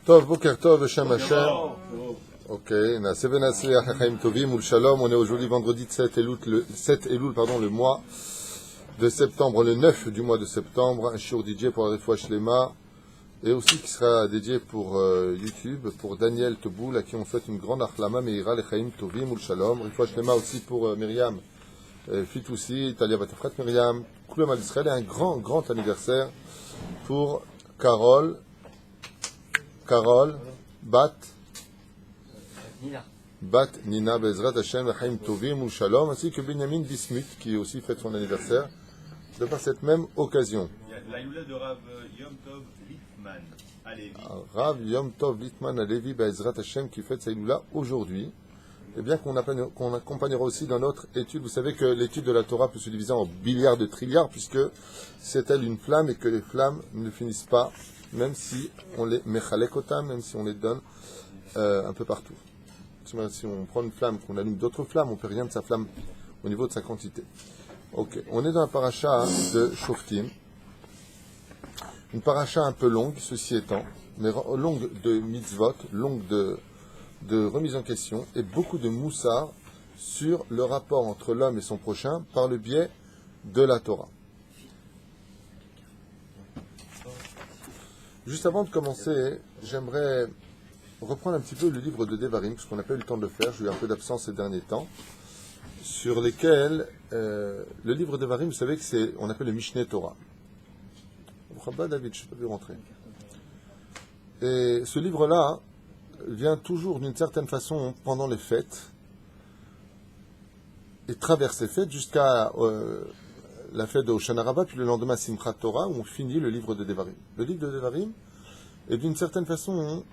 Tov, Boker Tov, Hashem Hashem. Ok, Naaseh v'Natzliach, Chaim Tovim, Ul Shalom. On est aujourd'hui vendredi 7 Elul, le mois de septembre, le 9 du mois de septembre. Un shiur DJ pour la Refoua Shlema. Et aussi qui sera dédié pour YouTube, pour Daniel Teboul, à qui on souhaite une grande achlama meira le Chaim Tovim, Ul Shalom. Refoua Shlema aussi pour Myriam Fitoussi, Talia Batefrat Myriam, Kulam al Israël, et un grand anniversaire pour Carole, Bat Nina Bezrat Hashem Chaim Tovim Ul Shalom, ainsi que Benjamin Bismuth qui aussi fête son anniversaire de par cette même occasion. La Youla de Rav Yom Tov Littman Alevi. Rav Yom Tov Littman Alevi Bezrat Hashem qui fête sa Youla aujourd'hui. Et bien qu'on accompagnera aussi dans notre étude. Vous savez que l'étude de la Torah peut se diviser en billiards de trilliards, puisque c'est elle une flamme et que les flammes ne finissent pas, même si on les mechalekotam, même si on les donne un peu partout. Si on prend une flamme, qu'on allume d'autres flammes, on ne peut rien de sa flamme au niveau de sa quantité. Ok, on est dans la paracha de Shoftim, une paracha un peu longue, ceci étant, mais longue de mitzvot, longue de remise en question, et beaucoup de moussar sur le rapport entre l'homme et son prochain par le biais de la Torah. Juste avant de commencer, j'aimerais reprendre un petit peu le livre de Devarim, parce qu'on n'a pas eu le temps de le faire, j'ai eu un peu d'absence ces derniers temps, sur lesquels le livre de Devarim, vous savez que c'est, on appelle le Mishneh Torah. David, je ne peux plus rentrer. Et ce livre-là vient toujours d'une certaine façon pendant les fêtes et traverse les fêtes jusqu'à la fête de Hoshana Rabbah, puis le lendemain Simchat Torah, où on finit le livre de Devarim. Le livre de Devarim est d'une certaine façon,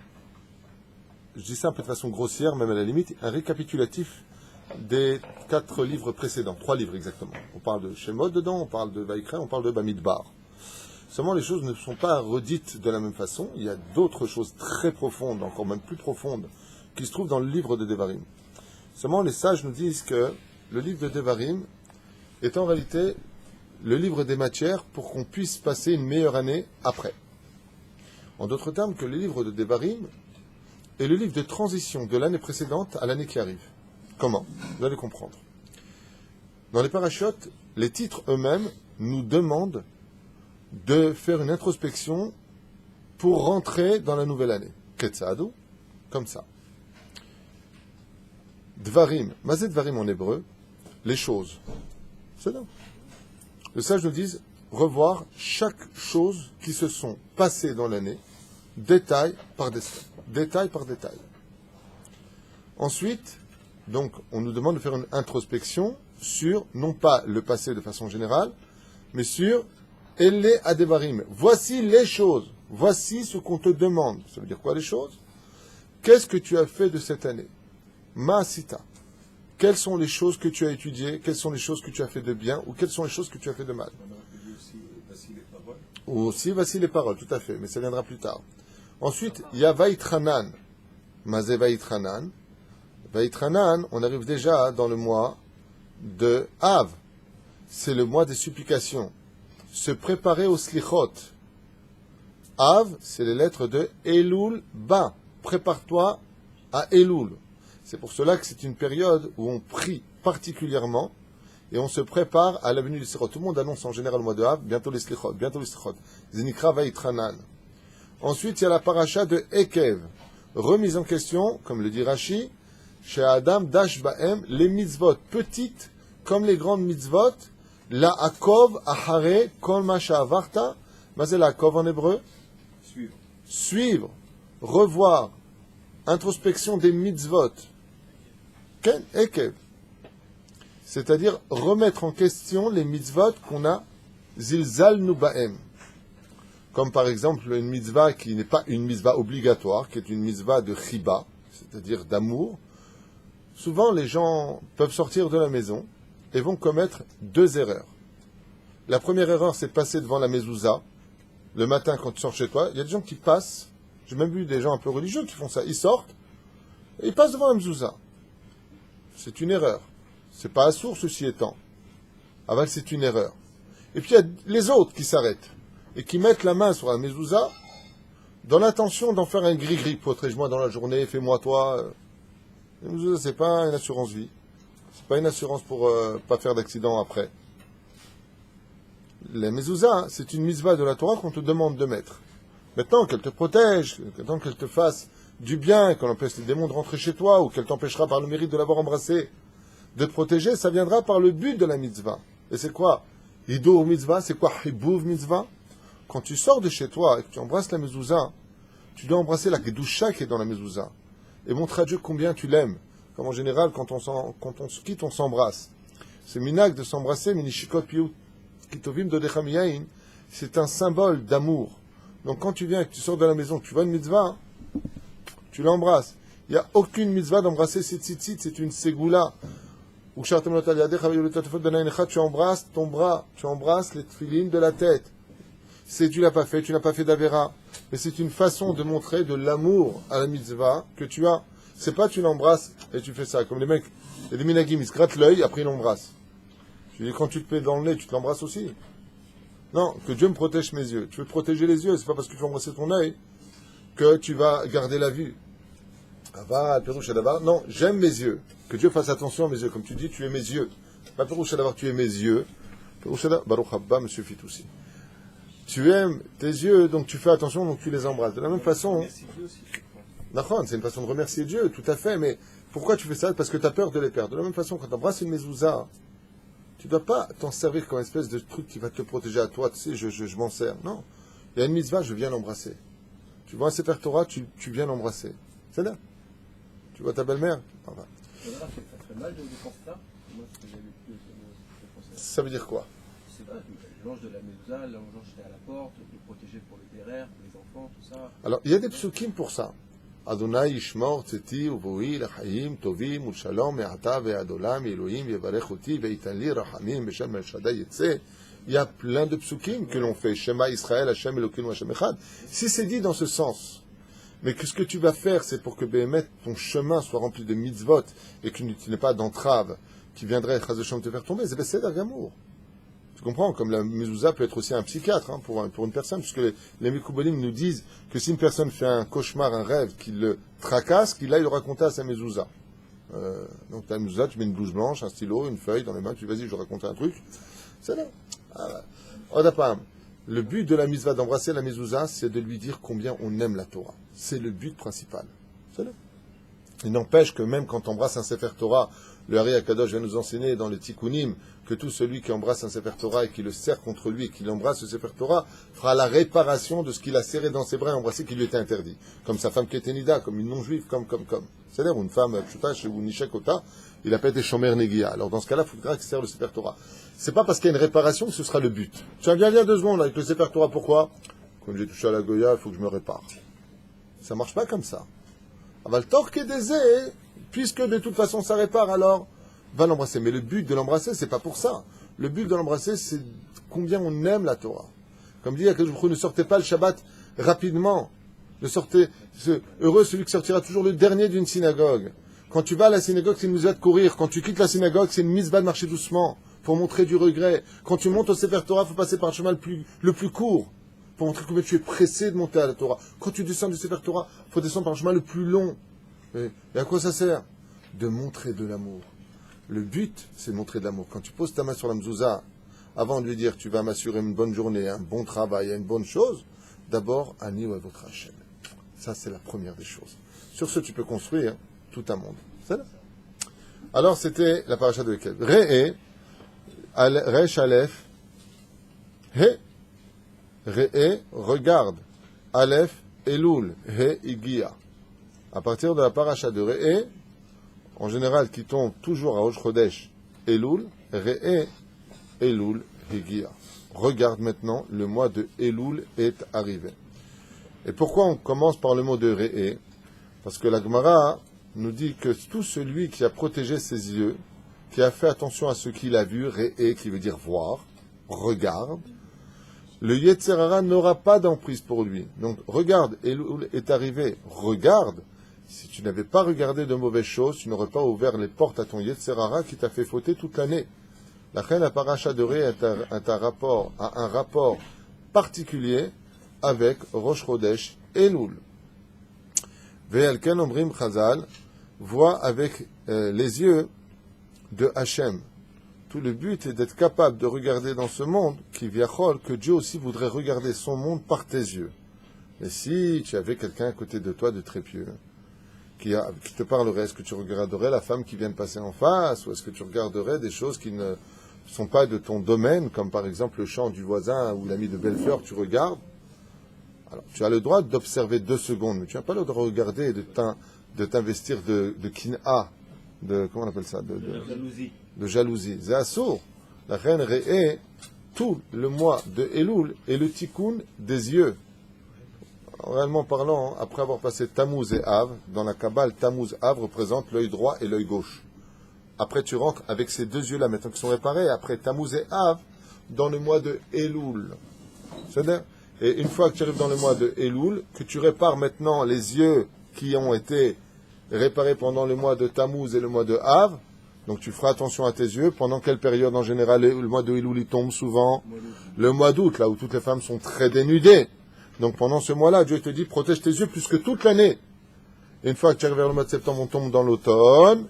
je dis ça un peu de façon grossière, même à la limite, un récapitulatif des 4 livres précédents, 3 livres exactement. On parle de Shemot dedans, on parle de Vaikra, on parle de Bamidbar. Seulement, les choses ne sont pas redites de la même façon. Il y a d'autres choses très profondes, encore même plus profondes, qui se trouvent dans le livre de Devarim. Seulement, les sages nous disent que le livre de Devarim est en réalité le livre des matières pour qu'on puisse passer une meilleure année après. En d'autres termes, que le livre de Devarim est le livre de transition de l'année précédente à l'année qui arrive. Comment ? Vous allez comprendre. Dans les parachutes, les titres eux-mêmes nous demandent de faire une introspection pour rentrer dans la nouvelle année. Ketzadou, comme ça. Dvarim, mazé dvarim en hébreu, les choses. C'est là. Les sages nous disent revoir chaque chose qui se sont passées dans l'année, détail par détail. Ensuite, donc, on nous demande de faire une introspection sur, non pas le passé de façon générale, mais sur Elle Adevarim. Voici les choses. Voici ce qu'on te demande. Ça veut dire quoi les choses ? Qu'est-ce que tu as fait de cette année ? Ma'asita. Quelles sont les choses que tu as étudiées ? Quelles sont les choses que tu as fait de bien ? Ou quelles sont les choses que tu as fait de mal ? Ou aussi, voici les paroles, tout à fait. Mais ça viendra plus tard. Ensuite, il y a Vaitranan. Mazé Vaitranan. Vaitranan, on arrive déjà dans le mois de Av. C'est le mois des supplications. Se préparer au slichot. Av, c'est les lettres de Elul Ba. Prépare-toi à Elul. C'est pour cela que c'est une période où on prie particulièrement et on se prépare à la venue du slichot. Tout le monde annonce en général le mois de Av, bientôt les slichot. Zinikra Vaitranan. Ensuite, il y a la paracha de Ekev. Remise en question, comme le dit Rashi, chez Adam Dash Baem, les mitzvot petites comme les grandes mitzvot. La akov ahare kol ma sha'avarta. C'est la akov en hébreu. Suivre, revoir, introspection des mitzvot. Ken ekev. C'est-à-dire remettre en question les mitzvot qu'on a zilzal nu baem. Comme par exemple une mitzvah qui n'est pas une mitzvah obligatoire, qui est une mitzvah de chiba, c'est-à-dire d'amour. Souvent les gens peuvent sortir de la maison et vont commettre 2 erreurs. La première erreur, c'est de passer devant la mezouza. Le matin, quand tu sors chez toi, il y a des gens qui passent. J'ai même vu des gens un peu religieux qui font ça. Ils sortent et ils passent devant la mezouza. C'est une erreur. C'est pas assourd, ceci étant. Aval, c'est une erreur. Et puis, il y a les autres qui s'arrêtent. et qui mettent la main sur la mezouza dans l'intention d'en faire un gris-gris. Protège-moi dans la journée, fais-moi toi. La mezouza, c'est pas une assurance vie. C'est pas une assurance pour pas faire d'accident après. La mezouza, c'est une mitzvah de la Torah qu'on te demande de mettre. Maintenant qu'elle te protège, maintenant qu'elle te fasse du bien, qu'elle empêche les démons de rentrer chez toi, ou qu'elle t'empêchera par le mérite de l'avoir embrassé, de te protéger, ça viendra par le but de la mitzvah. Et c'est quoi? Hidur mitzvah, c'est quoi Hibouv mitzvah? Quand tu sors de chez toi et que tu embrasses la mezouza, tu dois embrasser la kedusha qui est dans la mezouza. Et montrer à Dieu combien tu l'aimes. Comme en général, quand on se quitte, on s'embrasse. C'est minag de s'embrasser, minishikot piut kitovim dodecha miyain, c'est un symbole d'amour. Donc quand tu viens et que tu sors de la maison, tu vois une mitzvah, tu l'embrasses. Il n'y a aucune mitzvah d'embrasser cette tzitzit, c'est une ségoula. Tu embrasses ton bras, tu embrasses les tefilines de la tête. C'est tu n'as pas fait d'avera. Mais c'est une façon de montrer de l'amour à la mitzvah que tu as. C'est pas tu l'embrasses et tu fais ça. Comme les mecs, il y a des minagim, ils se grattent l'œil, après ils l'embrassent. Je dis, quand tu te mets dans le nez, tu te l'embrasses aussi. Non, que Dieu me protège mes yeux. Tu veux te protéger les yeux, c'est pas parce que tu vas embrasser ton œil que tu vas garder la vue. Non, j'aime mes yeux. Que Dieu fasse attention à mes yeux. Comme tu dis, tu es mes yeux. Pas Pérouche Adavar, tu es mes yeux. Baruch Habba me suffit aussi. Tu aimes tes yeux, donc tu fais attention, donc tu les embrasses. De la même façon. C'est une façon de remercier Dieu, tout à fait, mais pourquoi tu fais ça? Parce que tu as peur de les perdre. De la même façon, quand tu embrasses une mezouza, tu ne dois pas t'en servir comme une espèce de truc qui va te protéger à toi. Tu sais, je m'en sers. Non. Il y a une mitzvah, je viens l'embrasser. Tu vois un Sefer Torah, tu viens l'embrasser. C'est là. Tu vois ta belle-mère. Enfin. Ça fait mal de penser ça. Moi, ce que j'ai vécu, ça veut dire quoi? Je sais pas, l'ange de la mezouza, l'ange j'étais à la porte, de protéger pour le derrière, pour les enfants, tout ça. Alors, il y a des psukim pour ça. Adonai yishmor tzeti uvoi l'chaim tovim u'shalom me'ata ve'adolam Elohim yevarech oti ve'itan li rachamim b'shem El Shaddai yetze. Il y a plein de psukim que l'on fait. Shema Israël, Hashem Elokeinu, Hashem Echad. Si c'est dit dans ce sens, mais que ce que tu vas faire, c'est pour que Béhémet, ton chemin soit rempli de mitzvot et que tu n'aies pas d'entrave qui viendrait Chaz Hashem te faire tomber, c'est Besséder Gamour. Tu comprends? Comme la mezouza peut être aussi un psychiatre pour une personne, puisque les Mekoubalim nous disent que si une personne fait un cauchemar, un rêve, qu'il le tracasse, qu'il aille le raconter à sa mezouza. Donc ta mezouza, tu mets une blouse blanche, un stylo, une feuille dans les mains, tu dis vas-y, je vais raconter un truc. C'est là. Le but de la mitzvah d'embrasser la mezouza, c'est de lui dire combien on aime la Torah. C'est le but principal. C'est là. Il n'empêche que même quand on embrasse un Sefer Torah, le Hari Akadosh vient nous enseigner dans les Tikkunim que tout celui qui embrasse un Sefer Torah et qui le serre contre lui et qui l'embrasse ce Sefer Torah fera la réparation de ce qu'il a serré dans ses bras et embrassé qui lui était interdit. Comme sa femme qui était nida, comme une non-juive, comme. C'est-à-dire une femme pshuta chez ou nishekota, il n'a pas été shomer negia. Alors dans ce cas-là, il faudra qu'il serre le Sefer Torah. C'est pas parce qu'il y a une réparation que ce sera le but. Tiens, viens 2 secondes avec le Sefer Torah, pourquoi? Quand j'ai touché à la Goya, il faut que je me répare. Ça marche pas comme ça. Aval torque des puisque de toute façon ça répare, alors va l'embrasser. Mais le but de l'embrasser, c'est pas pour ça. Le but de l'embrasser, c'est combien on aime la Torah. Comme dit Akadosh, ne sortez pas le Shabbat rapidement. Heureux celui qui sortira toujours le dernier d'une synagogue. Quand tu vas à la synagogue, c'est une mitzvah de courir. Quand tu quittes la synagogue, c'est une mitzvah de marcher doucement pour montrer du regret. Quand tu montes au Sefer Torah, il faut passer par le chemin le plus court pour montrer combien tu es pressé de monter à la Torah. Quand tu descends du Sefer Torah, il faut descendre par le chemin le plus long. Et à quoi ça sert? De montrer de l'amour. Le but, c'est de montrer de l'amour. Quand tu poses ta main sur la mezouza, avant de lui dire tu vas m'assurer une bonne journée, un bon travail, une bonne chose, d'abord, ani ou votre Hachem. Ça, c'est la première des choses. Sur ce, tu peux construire tout un monde. C'est là. Alors, c'était la paracha de Ekev. Resh Aleph, He. Re'e, regarde. Aleph, Elul, He, Igia. À partir de la paracha de Re'e, en général, qui tombe toujours à Rosh Chodesh, Elul, Re'e, Elul, Higia. Regarde maintenant, le mois de Elul est arrivé. Et pourquoi on commence par le mot de Re'e? Parce que la Gemara nous dit que tout celui qui a protégé ses yeux, qui a fait attention à ce qu'il a vu, Re'e, qui veut dire voir, regarde, le Yetzer Hara n'aura pas d'emprise pour lui. Donc, regarde, Elul est arrivé, regarde. Si tu n'avais pas regardé de mauvaises choses, tu n'aurais pas ouvert les portes à ton Yetzer Hara qui t'a fait fauter toute l'année. La reine, la paracha de Ré a un rapport particulier avec Rosh Chodesh Elul. Ve'alken omrim Chazal, voit avec les yeux de Hachem. Tout le but est d'être capable de regarder dans ce monde, qui viachol, que Dieu aussi voudrait regarder son monde par tes yeux. Mais si tu avais quelqu'un à côté de toi de très pieux, qui te parlerait, est-ce que tu regarderais la femme qui vient de passer en face, ou est-ce que tu regarderais des choses qui ne sont pas de ton domaine, comme par exemple le champ du voisin ou l'ami de belle-fleur, tu regardes? Alors, tu as le droit d'observer 2 secondes, mais tu n'as pas le droit de regarder et de t'investir de kin'a, comment on appelle ça, de jalousie. De jalousie. C'est assour. La reine Réé, tout le mois de Elul est le tikkun des yeux. Réellement parlant, après avoir passé Tammuz et Av, dans la Kabbale, Tammuz Av représente l'œil droit et l'œil gauche. Après, tu rentres avec ces 2 yeux-là, maintenant qu'ils sont réparés, après Tammuz et Av, dans le mois de Elul. C'est-à-dire, et une fois que tu arrives dans le mois de Elul, que tu répares maintenant les yeux qui ont été réparés pendant le mois de Tammuz et le mois de Av, donc tu feras attention à tes yeux. Pendant quelle période en général le mois de Elul il tombe souvent? Le mois d'août, là où toutes les femmes sont très dénudées. Donc pendant ce mois-là, Dieu te dit protège tes yeux plus que toute l'année. Et une fois que tu arrives vers le mois de septembre, on tombe dans l'automne.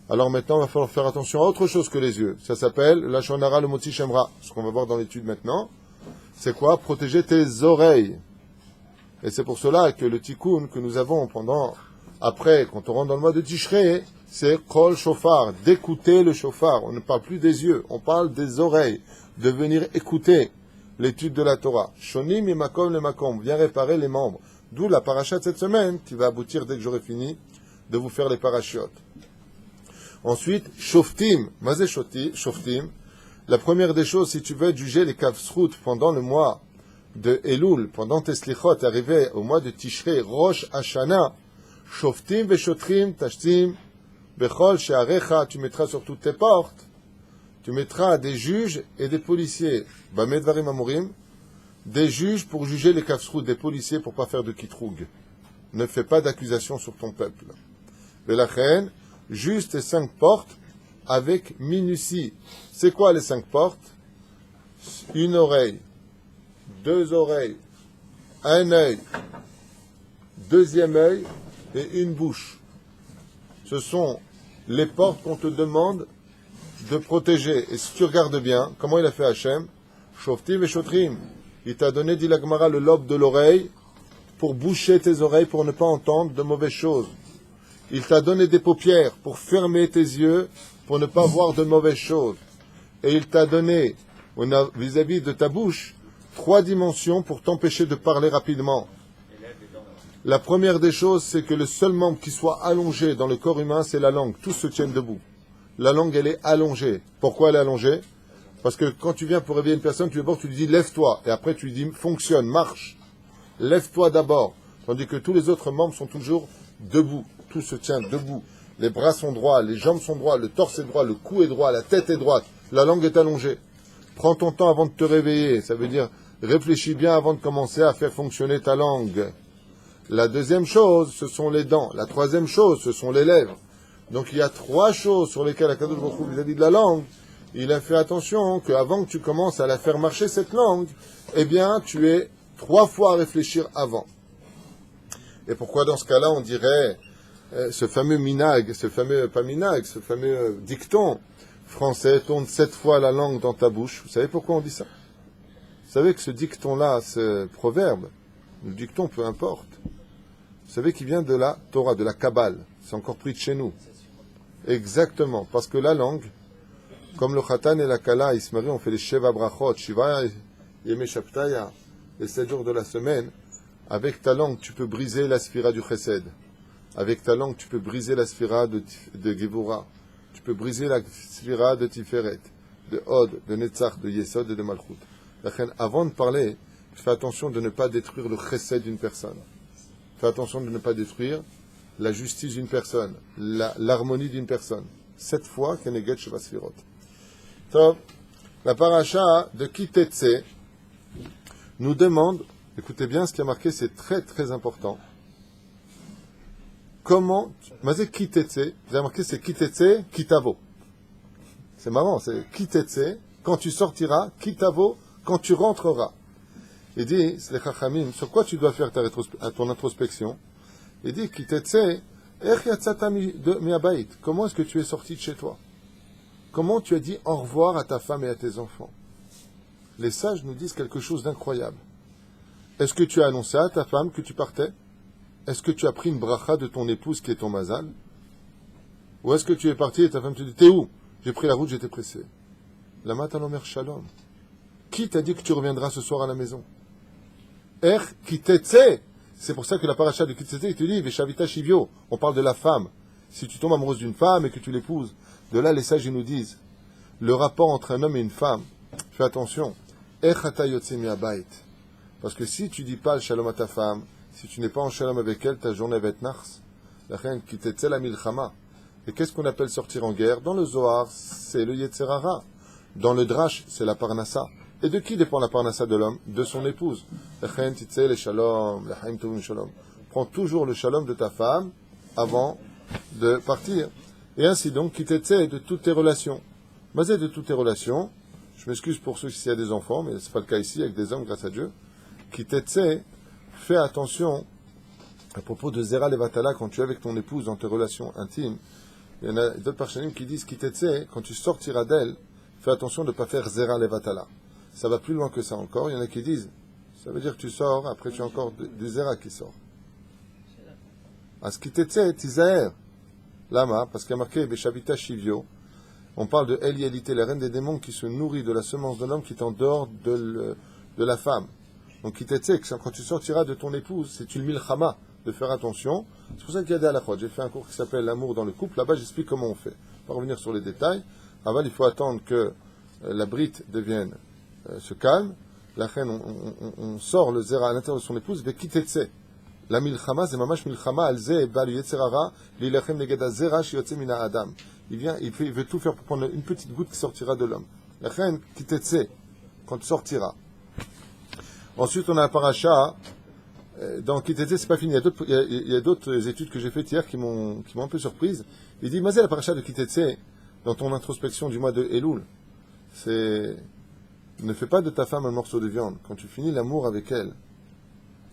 Alors maintenant, il va falloir faire attention à autre chose que les yeux. Ça s'appelle la shonara, le moti shemra. Ce qu'on va voir dans l'étude maintenant, c'est quoi? Protéger tes oreilles. Et c'est pour cela que le tikkun que nous avons après, quand on rentre dans le mois de Tishrei, c'est kol shofar, d'écouter le shofar. On ne parle plus des yeux, on parle des oreilles, de venir écouter l'étude de la Torah. Shonim et makom le makom, viens réparer les membres. D'où la paracha de cette semaine, qui va aboutir dès que j'aurai fini de vous faire les parachiotes. Ensuite, shoftim, mazé shoftim. La première des choses, si tu veux juger les kavsrout pendant le mois de Elul, pendant tes slichot, arrivé au mois de Tishrei, Rosh Hashanah, shoftim veshotrim tashtim bechol she'arecha, tu mettras sur toutes tes portes, tu mettras des juges et des policiers, bamed varim amorim, des juges pour juger les kavsrout, des policiers pour pas faire de kitroug. Ne fais pas d'accusation sur ton peuple. Velachen, juste tes 5 portes avec minutie. C'est quoi les 5 portes? Une oreille, 2 oreilles, un œil, 2e œil et une bouche. Ce sont les portes qu'on te demande de protéger. Et si tu regardes bien, comment il a fait Hachem? Shoftim et shotrim. Il t'a donné, dit la Gemara, le lobe de l'oreille pour boucher tes oreilles, pour ne pas entendre de mauvaises choses. Il t'a donné des paupières pour fermer tes yeux, pour ne pas voir de mauvaises choses. Et il t'a donné, vis-à-vis de ta bouche, 3 dimensions pour t'empêcher de parler rapidement. La première des choses, c'est que le seul membre qui soit allongé dans le corps humain, c'est la langue. Tous se tiennent debout. La langue, elle est allongée. Pourquoi elle est allongée? Parce que quand tu viens pour réveiller une personne, tu lui dis lève-toi. Et après, tu lui dis fonctionne, marche. Lève-toi d'abord. Tandis que tous les autres membres sont toujours debout. Tout se tient debout. Les bras sont droits, les jambes sont droits, le torse est droit, le cou est droit, la tête est droite. La langue est allongée. Prends ton temps avant de te réveiller. Ça veut dire réfléchis bien avant de commencer à faire fonctionner ta langue. La deuxième chose, ce sont les dents. La troisième chose, ce sont les lèvres. Donc il y a 3 choses sur lesquelles Akadosh Baruch Hu vis-à-vis de la langue, il a fait attention qu'avant que tu commences à la faire marcher cette langue, eh bien tu aies 3 fois à réfléchir avant. Et pourquoi dans ce cas-là on dirait ce fameux minag, ce fameux dicton français, tourne 7 fois la langue dans ta bouche. Vous savez pourquoi on dit ça? Vous savez que ce dicton-là, ce proverbe, le dicton peu importe, vous savez qu'il vient de la Torah, de la Kabbale. C'est encore pris de chez nous. Exactement, parce que la langue, comme le Khatan et la Kala, ils se marient, on fait les Sheva Brachot, Shiva Yeme Shabtaya, les 7 jours de la semaine. Avec ta langue, tu peux briser la sphira du Chesed. Avec ta langue, tu peux briser la sphira de Gevura. Tu peux briser la sphira de Tiferet, de Od, de Netzach, de Yesod et de Malchut. Avant de parler, fais attention de ne pas détruire le Chesed d'une personne. Fais attention de ne pas détruire la justice d'une personne, l'harmonie d'une personne. 7 fois, Keneget Sheva Sfirot. Donc, la paracha de Kitetse nous demande, écoutez bien ce qui a marqué, c'est très très important. Comment, Mazé Kitetse, vous avez marqué c'est Kitetse, Kitavo. C'est marrant, c'est Kitetse, quand tu sortiras, Kitavo, quand tu rentreras. Il dit, c'est les chachamim, sur quoi tu dois faire ton introspection? Il dit, qui t'etse, comment est-ce que tu es sorti de chez toi? Comment tu as dit au revoir à ta femme et à tes enfants? Les sages nous disent quelque chose d'incroyable. Est-ce que tu as annoncé à ta femme que tu partais? Est-ce que tu as pris une bracha de ton épouse qui est ton mazal? Ou est-ce que tu es parti et ta femme te dit, t'es où? J'ai pris la route, j'étais pressé. La matalomer shalom. Qui t'a dit que tu reviendras ce soir à la maison? Kitetse. C'est pour ça que la paracha de Kitetse, il te dit, Veshavita Shivio. On parle de la femme. Si tu tombes amoureuse d'une femme et que tu l'épouses, de là les sages ils nous disent, le rapport entre un homme et une femme, fais attention. Parce que si tu dis pas le shalom à ta femme, si tu n'es pas en shalom avec elle, ta journée va être nars. La reine Kitetse la milchama. Et qu'est-ce qu'on appelle sortir en guerre? Dans le Zohar, c'est le Yetzerara. Dans le Drash, c'est la Parnassa. Et de qui dépend la Parnassa de l'homme? De son épouse. Prends toujours le shalom de ta femme avant de partir. Et ainsi donc, qui t'essaie de toutes tes relations. Basé de toutes tes relations, je m'excuse pour ceux qui ont des enfants, mais ce n'est pas le cas ici, avec des hommes, grâce à Dieu. Qui t'essaie, fais attention, à propos de Zera Levatala, quand tu es avec ton épouse dans tes relations intimes, il y en a d'autres parchenim qui disent, qui t'essaie, quand tu sortiras d'elle, fais attention de ne pas faire Zera Levatala. Ça va plus loin que ça encore. Il y en a qui disent, ça veut dire que tu sors, après tu as encore du Zera qui sort. À ce qui t'essaie, Tizaer. Lama, parce qu'il y a marqué Beshavita Shivio, on parle de Elialité, la reine des démons qui se nourrit de la semence de l'homme qui est en dehors de la femme. Donc qui t'essaie, quand tu sortiras de ton épouse, c'est une milchama, de faire attention. C'est pour ça qu'il y a des halakhot. J'ai fait un cours qui s'appelle L'amour dans le couple. Là-bas, j'explique comment on fait. On va revenir sur les détails. Avant, il faut attendre que la brite devienne, se calme. La reine, on sort le zera à l'intérieur de son épouse, ve kitetse. La milchama, c'est mamash milchama, alze et bal yetzerara, lilachem negeda zera shiotze mina adam. Il veut tout faire pour prendre une petite goutte qui sortira de l'homme. La reine, kitetse, quand tu sortiras. Ensuite, on a un paracha. Dans Kitetse, c'est pas fini. Il y a d'autres études que j'ai faites hier qui m'ont un peu surprise. Il dit, Mazé, la paracha de Kitetse, dans ton introspection du mois de Elul, c'est, ne fais pas de ta femme un morceau de viande. Quand tu finis l'amour avec elle,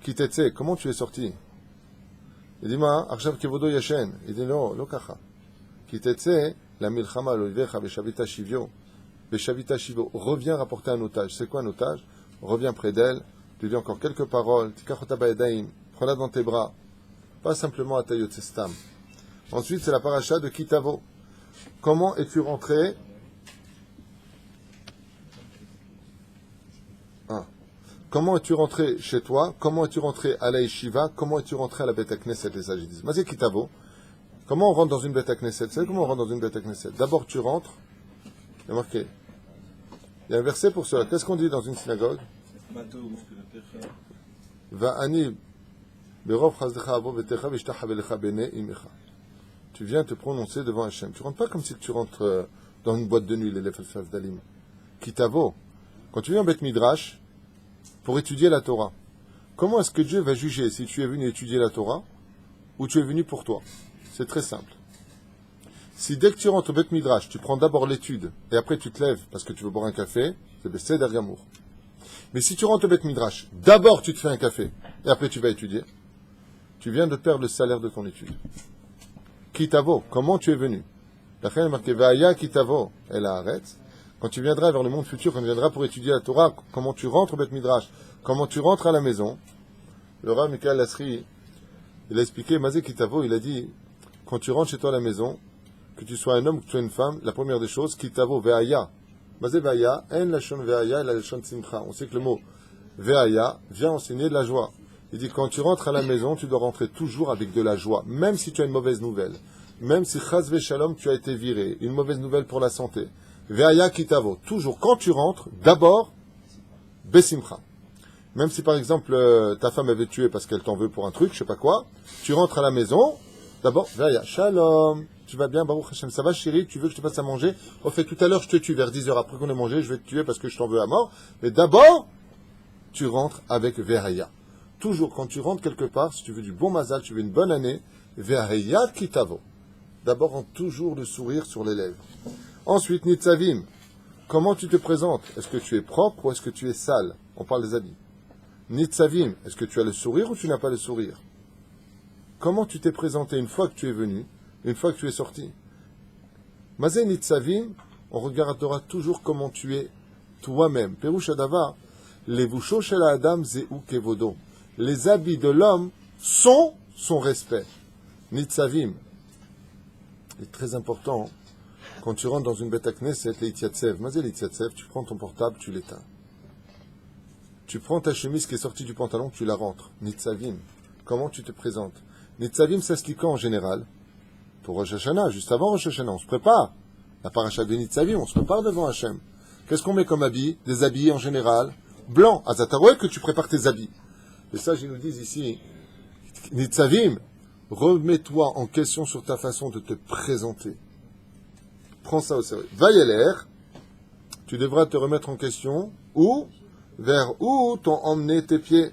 Kitetse, comment tu es sorti? Il dit, Ma, Arshav Kevodo Yashen. Il dit, non, Lokacha. Kitetse, la milchama, l'olivecha, Beshavita Shivio. Beshavita Shivio. Reviens rapporter un otage. C'est quoi un otage? Reviens près d'elle. Tu dis encore quelques paroles, prends-la dans tes bras, pas simplement à Tayotsestam. Ensuite, c'est la paracha de Kitavo. Comment es-tu rentré? Comment es-tu rentré chez toi? Comment es-tu rentré à la Yeshiva? Comment es-tu rentré à la Beth Knesset? Les sages disent. Mazé Kitavo. Comment on rentre dans une Beth Knesset? C'est comment on rentre dans une Beth Knesset? D'abord, tu rentres. Il y a marqué. Il y a un verset pour cela. Qu'est-ce qu'on dit dans une synagogue? Tu viens te prononcer devant Hachem. Tu rentres pas comme si tu rentres dans une boîte de nuit, les Felsaf d'Alim. Kitavo. Quand tu viens en Beth Midrash pour étudier la Torah, comment est-ce que Dieu va juger si tu es venu étudier la Torah ou tu es venu pour toi? C'est très simple. Si dès que tu rentres au Beth Midrash, tu prends d'abord l'étude et après tu te lèves parce que tu veux boire un café, c'est Beseder Gamour. Mais si tu rentres au Beth Midrash, d'abord tu te fais un café, et après tu vas étudier, tu viens de perdre le salaire de ton étude. Kitavo, comment tu es venu? La fin est marquée, Vaya Kitavo, elle arrête. Quand tu viendras vers le monde futur, quand tu viendras pour étudier la Torah, comment tu rentres au Beth Midrash, comment tu rentres à la maison, le Rav Michael Lasri, il a expliqué, Mazé Kitavo, il a dit, quand tu rentres chez toi à la maison, que tu sois un homme ou que tu sois une femme, la première des choses, Kitavo, Veaya. Mazé Veaya, en la shon Veaya, la shon Simcha. On sait que le mot Veaya vient enseigner de la joie. Il dit, quand tu rentres à la maison, tu dois rentrer toujours avec de la joie, même si tu as une mauvaise nouvelle. Même si Chaz Veshalom, tu as été viré, une mauvaise nouvelle pour la santé. Veaya Kitavo. Toujours, quand tu rentres, d'abord, Besimcha. Même si par exemple, ta femme avait tué parce qu'elle t'en veut pour un truc, je sais pas quoi, tu rentres à la maison, d'abord, Veaya, Shalom. Tu vas bien, Baruch Hashem, ça va chérie, tu veux que je te fasse à manger? Au fait, tout à l'heure, je te tue vers 10h après qu'on ait mangé, je vais te tuer parce que je t'en veux à mort. Mais d'abord, tu rentres avec Veaya. Toujours, quand tu rentres quelque part, si tu veux du bon mazal, tu veux une bonne année, Veaya Kitavo. D'abord, rends toujours le sourire sur les lèvres. Ensuite, Nitzavim. Comment tu te présentes? Est-ce que tu es propre ou est-ce que tu es sale? On parle des habits. Nitzavim, est-ce que tu as le sourire ou tu n'as pas le sourire? Comment tu t'es présenté une fois que tu es venu, une fois que tu es sorti? Mazé Nitzavim, on regardera toujours comment tu es toi-même. Perush Adavar, Levusho shel Adam zeu kevodo. Les habits de l'homme sont son respect. Nitzavim. C'est très important, quand tu rentres dans une bête Knesset, les Itziatsev. Mazé les Itziatsev, tu prends ton portable, tu l'éteins. Tu prends ta chemise qui est sortie du pantalon, tu la rentres. Nitzavim. Comment tu te présentes? Nitzavim, ça se lit quand en général? Pour Rosh Hashanah, juste avant Rosh Hashanah, on se prépare. La paracha de Nitzavim, on se prépare devant Hachem. Qu'est-ce qu'on met comme habit? Des habits en général blancs. Azataroué que tu prépares tes habits. Et ça, ils nous disent ici, Nitzavim, remets-toi en question sur ta façon de te présenter. Prends ça au sérieux. Vayeler, tu devras te remettre en question. Où? Vers où t'ont emmené tes pieds?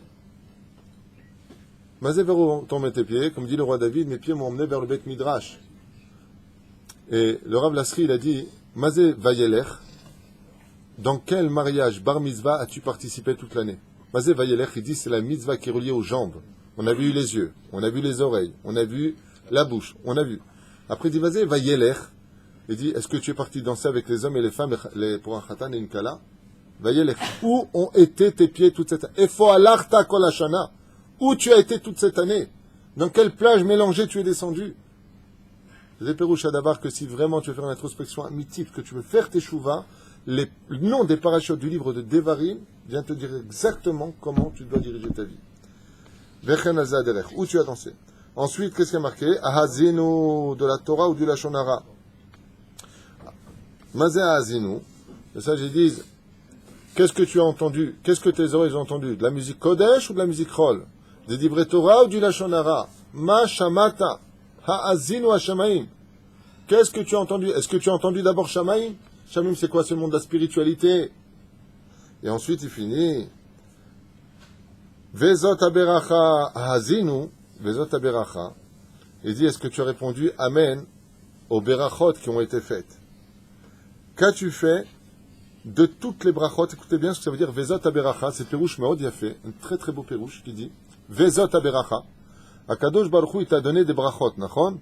Mazé vers où t'ont emmené tes pieds? Comme dit le roi David, mes pieds m'ont emmené vers le Beth Midrash. Et le Rav Lasri, il a dit, Mazé Vayeler, dans quel mariage bar mitzvah as-tu participé toute l'année? Mazé Vayeler, il dit, c'est la mitzvah qui est reliée aux jambes. On a vu les yeux, on a vu les oreilles, on a vu la bouche, on a vu. Après, il dit, Mazé Vayeler, il dit, est-ce que tu es parti danser avec les hommes et les femmes pour un khatan et une kala? Vayeler, où ont été tes pieds toute cette année? Efo alarta kol hashana. Où tu as été toute cette année? Dans quelle plage mélangée tu es descendu? C'est Perush Adavar que si vraiment tu veux faire une introspection amitique, que tu veux faire tes chouvas, le nom des parachutes du livre de Devarim vient te dire exactement comment tu dois diriger ta vie. Vechen azaderech, où tu as dansé. Ensuite, qu'est-ce qui a marqué? Ahazinu de la Torah ou du Lashon Hara. Mazé Ahazinu, et ça j'ai dit, qu'est-ce que tu as entendu? Qu'est-ce que tes oreilles ont entendu? De la musique Kodesh ou de la musique Chol? Des livrets Torah ou du Lashon Hara? Ma Shamata. Ha'azinu Hashamaim. Qu'est-ce que tu as entendu? Est-ce que tu as entendu d'abord Shamaim? Shamaim, c'est quoi? C'est le monde de la spiritualité. Et ensuite, il finit. Vezot Aberacha Ha'azinu. Vezot Aberacha. Il dit, est-ce que tu as répondu Amen aux berachot qui ont été faites? Qu'as-tu fait de toutes les brachot? Écoutez bien ce que ça veut dire. Vezot Aberacha. C'est Perush Meod Yafé. Un très très beau Perush qui dit Vezot Aberacha. Akadosh Baruch Hu, il t'a donné des brachot, nachon?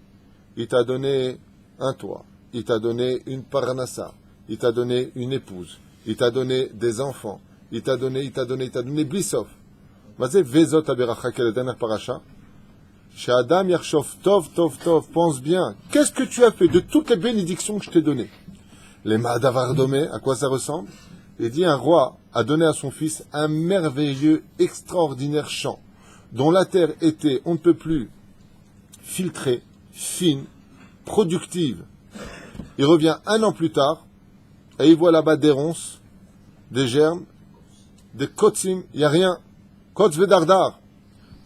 Il t'a donné un toit, il t'a donné une parnassa, il t'a donné une épouse, il t'a donné des enfants, il t'a donné blissof. Mazé vezot aberacha, quelle est la dernière paracha? Chez Adam Yarshov, tov, pense bien. Qu'est-ce que tu as fait de toutes les bénédictions que je t'ai données? Les Madavardomé, à quoi ça ressemble? Il dit, un roi a donné à son fils un merveilleux, extraordinaire champ, dont la terre était, on ne peut plus, filtrée, fine, productive. Il revient un an plus tard, et il voit là-bas des ronces, des germes, des kotsim, il n'y a rien. Kotz vedardar.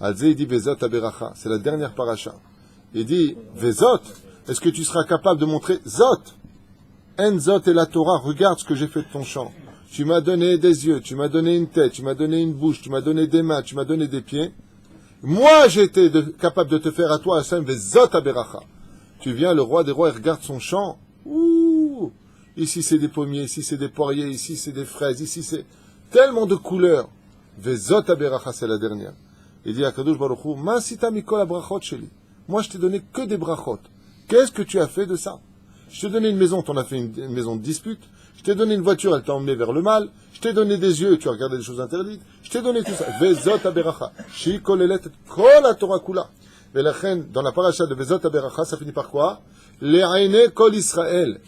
Alze, il dit, Vezot aberacha, c'est la dernière paracha. Il dit, Vezot, est-ce que tu seras capable de montrer Zot? En Zot et la Torah, regarde ce que j'ai fait de ton champ. Tu m'as donné des yeux, tu m'as donné une tête, tu m'as donné une bouche, tu m'as donné des mains, tu m'as donné des pieds. Moi, j'étais capable de te faire à toi, Hashem, Vezot aberacha. Tu viens, le roi des rois, il regarde son champ. Ouh! Ici, c'est des pommiers, ici, c'est des poiriers, ici, c'est des fraises, ici, c'est tellement de couleurs. Vezot aberacha, c'est la dernière. Il dit à Kadosh Baruch Hu, Ma sita mikol abrachot sheli. Moi, je t'ai donné que des brachot. Qu'est-ce que tu as fait de ça? Je t'ai donné une maison, t'en as fait une maison de dispute. Je t'ai donné une voiture, elle t'a emmené vers le mal. Je t'ai donné des yeux, tu as regardé des choses interdites. Je t'ai donné tout ça. Vezot aberacha. Shi kolelet kol ha-Torah kula. Et la reine, dans la paracha de Vezot aberacha, ça finit par quoi? Le'aine kol Israël.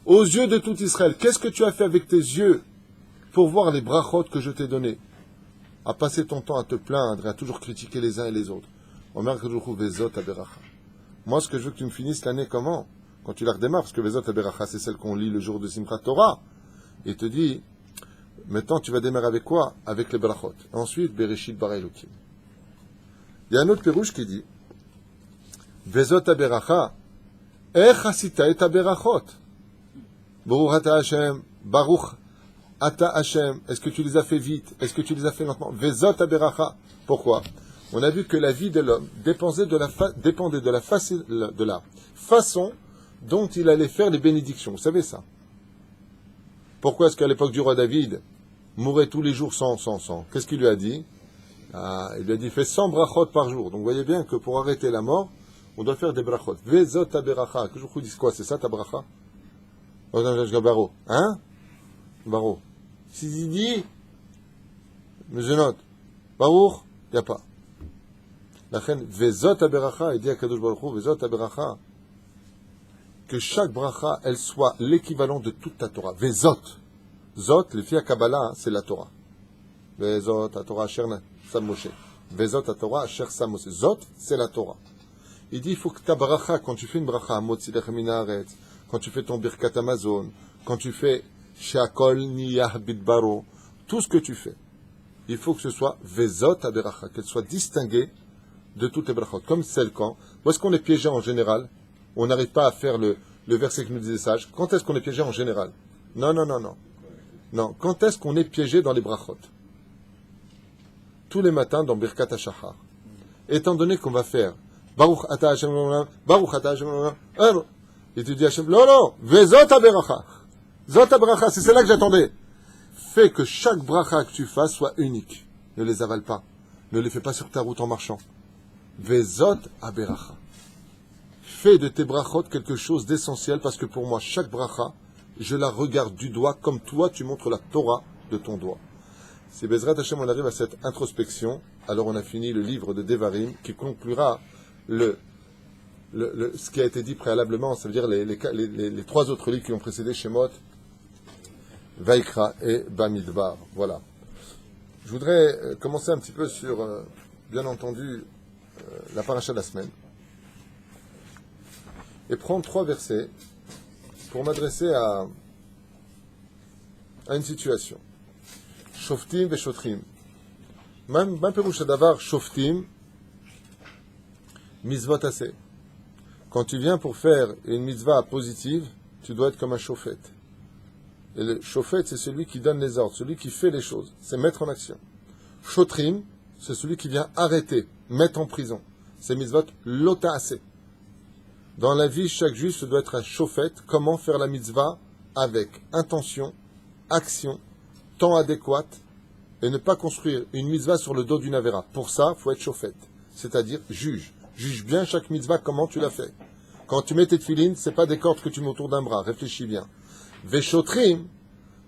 Aux yeux de tout Israël. Qu'est-ce que tu as fait avec tes yeux pour voir les brachot que je t'ai donnés? À passer ton temps à te plaindre et à toujours critiquer les uns et les autres. Omer Kadosh Vezot aberacha. Moi, ce que je veux que tu me finisses l'année, comment? Quand tu la redémarres, parce que Vezot aberacha, c'est celle qu'on lit le jour de Simchat Torah. Il te dit, maintenant, tu vas démarrer avec quoi? Avec les brachot. Ensuite, Bereshit bara Elokim. Il y a un autre pérouche qui dit, Vezot aberacha, ech asita et aberachot. Baruch ata Hashem, Baruch ata Hashem. Est-ce que tu les as fait vite? Est-ce que tu les as fait lentement? Vezot aberacha. Pourquoi? On a vu que la vie de l'homme dépendait de la façon dont il allait faire les bénédictions. Vous savez ça? Pourquoi est-ce qu'à l'époque du roi David, mourait tous les jours sans? Qu'est-ce qu'il lui a dit? Ah, il lui a dit, fais 100 brachot par jour. Donc vous voyez bien que pour arrêter la mort, on doit faire des brachot. Vezot aberacha. Que je vous dis quoi? C'est ça ta bracha? Baro. Hein? Baro. Si il dit, mais je note. Baruch, il n'y a pas. La reine, Vezot aberacha, il dit à Kadosh Baruch Hu, Vezot aberacha. Que chaque bracha, elle soit l'équivalent de toute ta Torah. Vezot. Zot, les filles à Kabbalah, c'est la Torah. Vezot, la Torah, Asher Sam Moshe. Vezot, la Torah, Asher Sam Moshe. Zot, c'est la Torah. Il dit, il faut que ta bracha, quand tu fais une bracha, Motzilech Minaret, quand tu fais ton Birkat Amazon, quand tu fais Sheakol Niyah Bidbaro, tout ce que tu fais, il faut que ce soit Vezot Aberacha, qu'elle soit distinguée de toutes les brachot. Comme celle quand, où est-ce qu'on est piégé en général? On n'arrive pas à faire le verset que nous disait sage. Quand est-ce qu'on est piégé en général? Non. Non. Quand est-ce qu'on est piégé dans les brachot? Tous les matins dans Birkat HaShachar. Étant donné qu'on va faire Baruch Ata Hashem, Baruch Ata Hashem, et tu dis Hashem, non, Vezot Aberacha. Zot Aberacha, c'est celle-là que j'attendais. Fais que chaque bracha que tu fasses soit unique. Ne les avale pas. Ne les fais pas sur ta route en marchant. Vezot Aberacha. Fais de tes brachot quelque chose d'essentiel parce que pour moi, chaque bracha, je la regarde du doigt comme toi, tu montres la Torah de ton doigt. Si Bezrat Hashem, on arrive à cette introspection, alors on a fini le livre de Devarim qui conclura ce qui a été dit préalablement, ça veut dire les trois autres livres qui ont précédé Shemot, Vaikra et Bamidbar. Voilà. Je voudrais commencer un petit peu sur, bien entendu, la paracha de la semaine. Et prendre 3 versets pour m'adresser à une situation. Shoftim ve shotrim. Même perouche d'avar shoftim, mitzvot assez. Quand tu viens pour faire une mitzvah positive, tu dois être comme un shofet. Et le shofet, c'est celui qui donne les ordres, celui qui fait les choses, c'est mettre en action. Shotrim, c'est celui qui vient arrêter, mettre en prison. C'est mitzvot lota assez. Dans la vie, chaque juif doit être un shofet. Comment faire la mitzvah avec intention, action, temps adéquat, et ne pas construire une mitzvah sur le dos d'une avéra. Pour ça, il faut être shofet, c'est-à-dire juge. Juge bien chaque mitzvah, comment tu l'as fait. Quand tu mets tes tefilines, c'est pas des cordes que tu mets autour d'un bras, réfléchis bien. Veshotrim,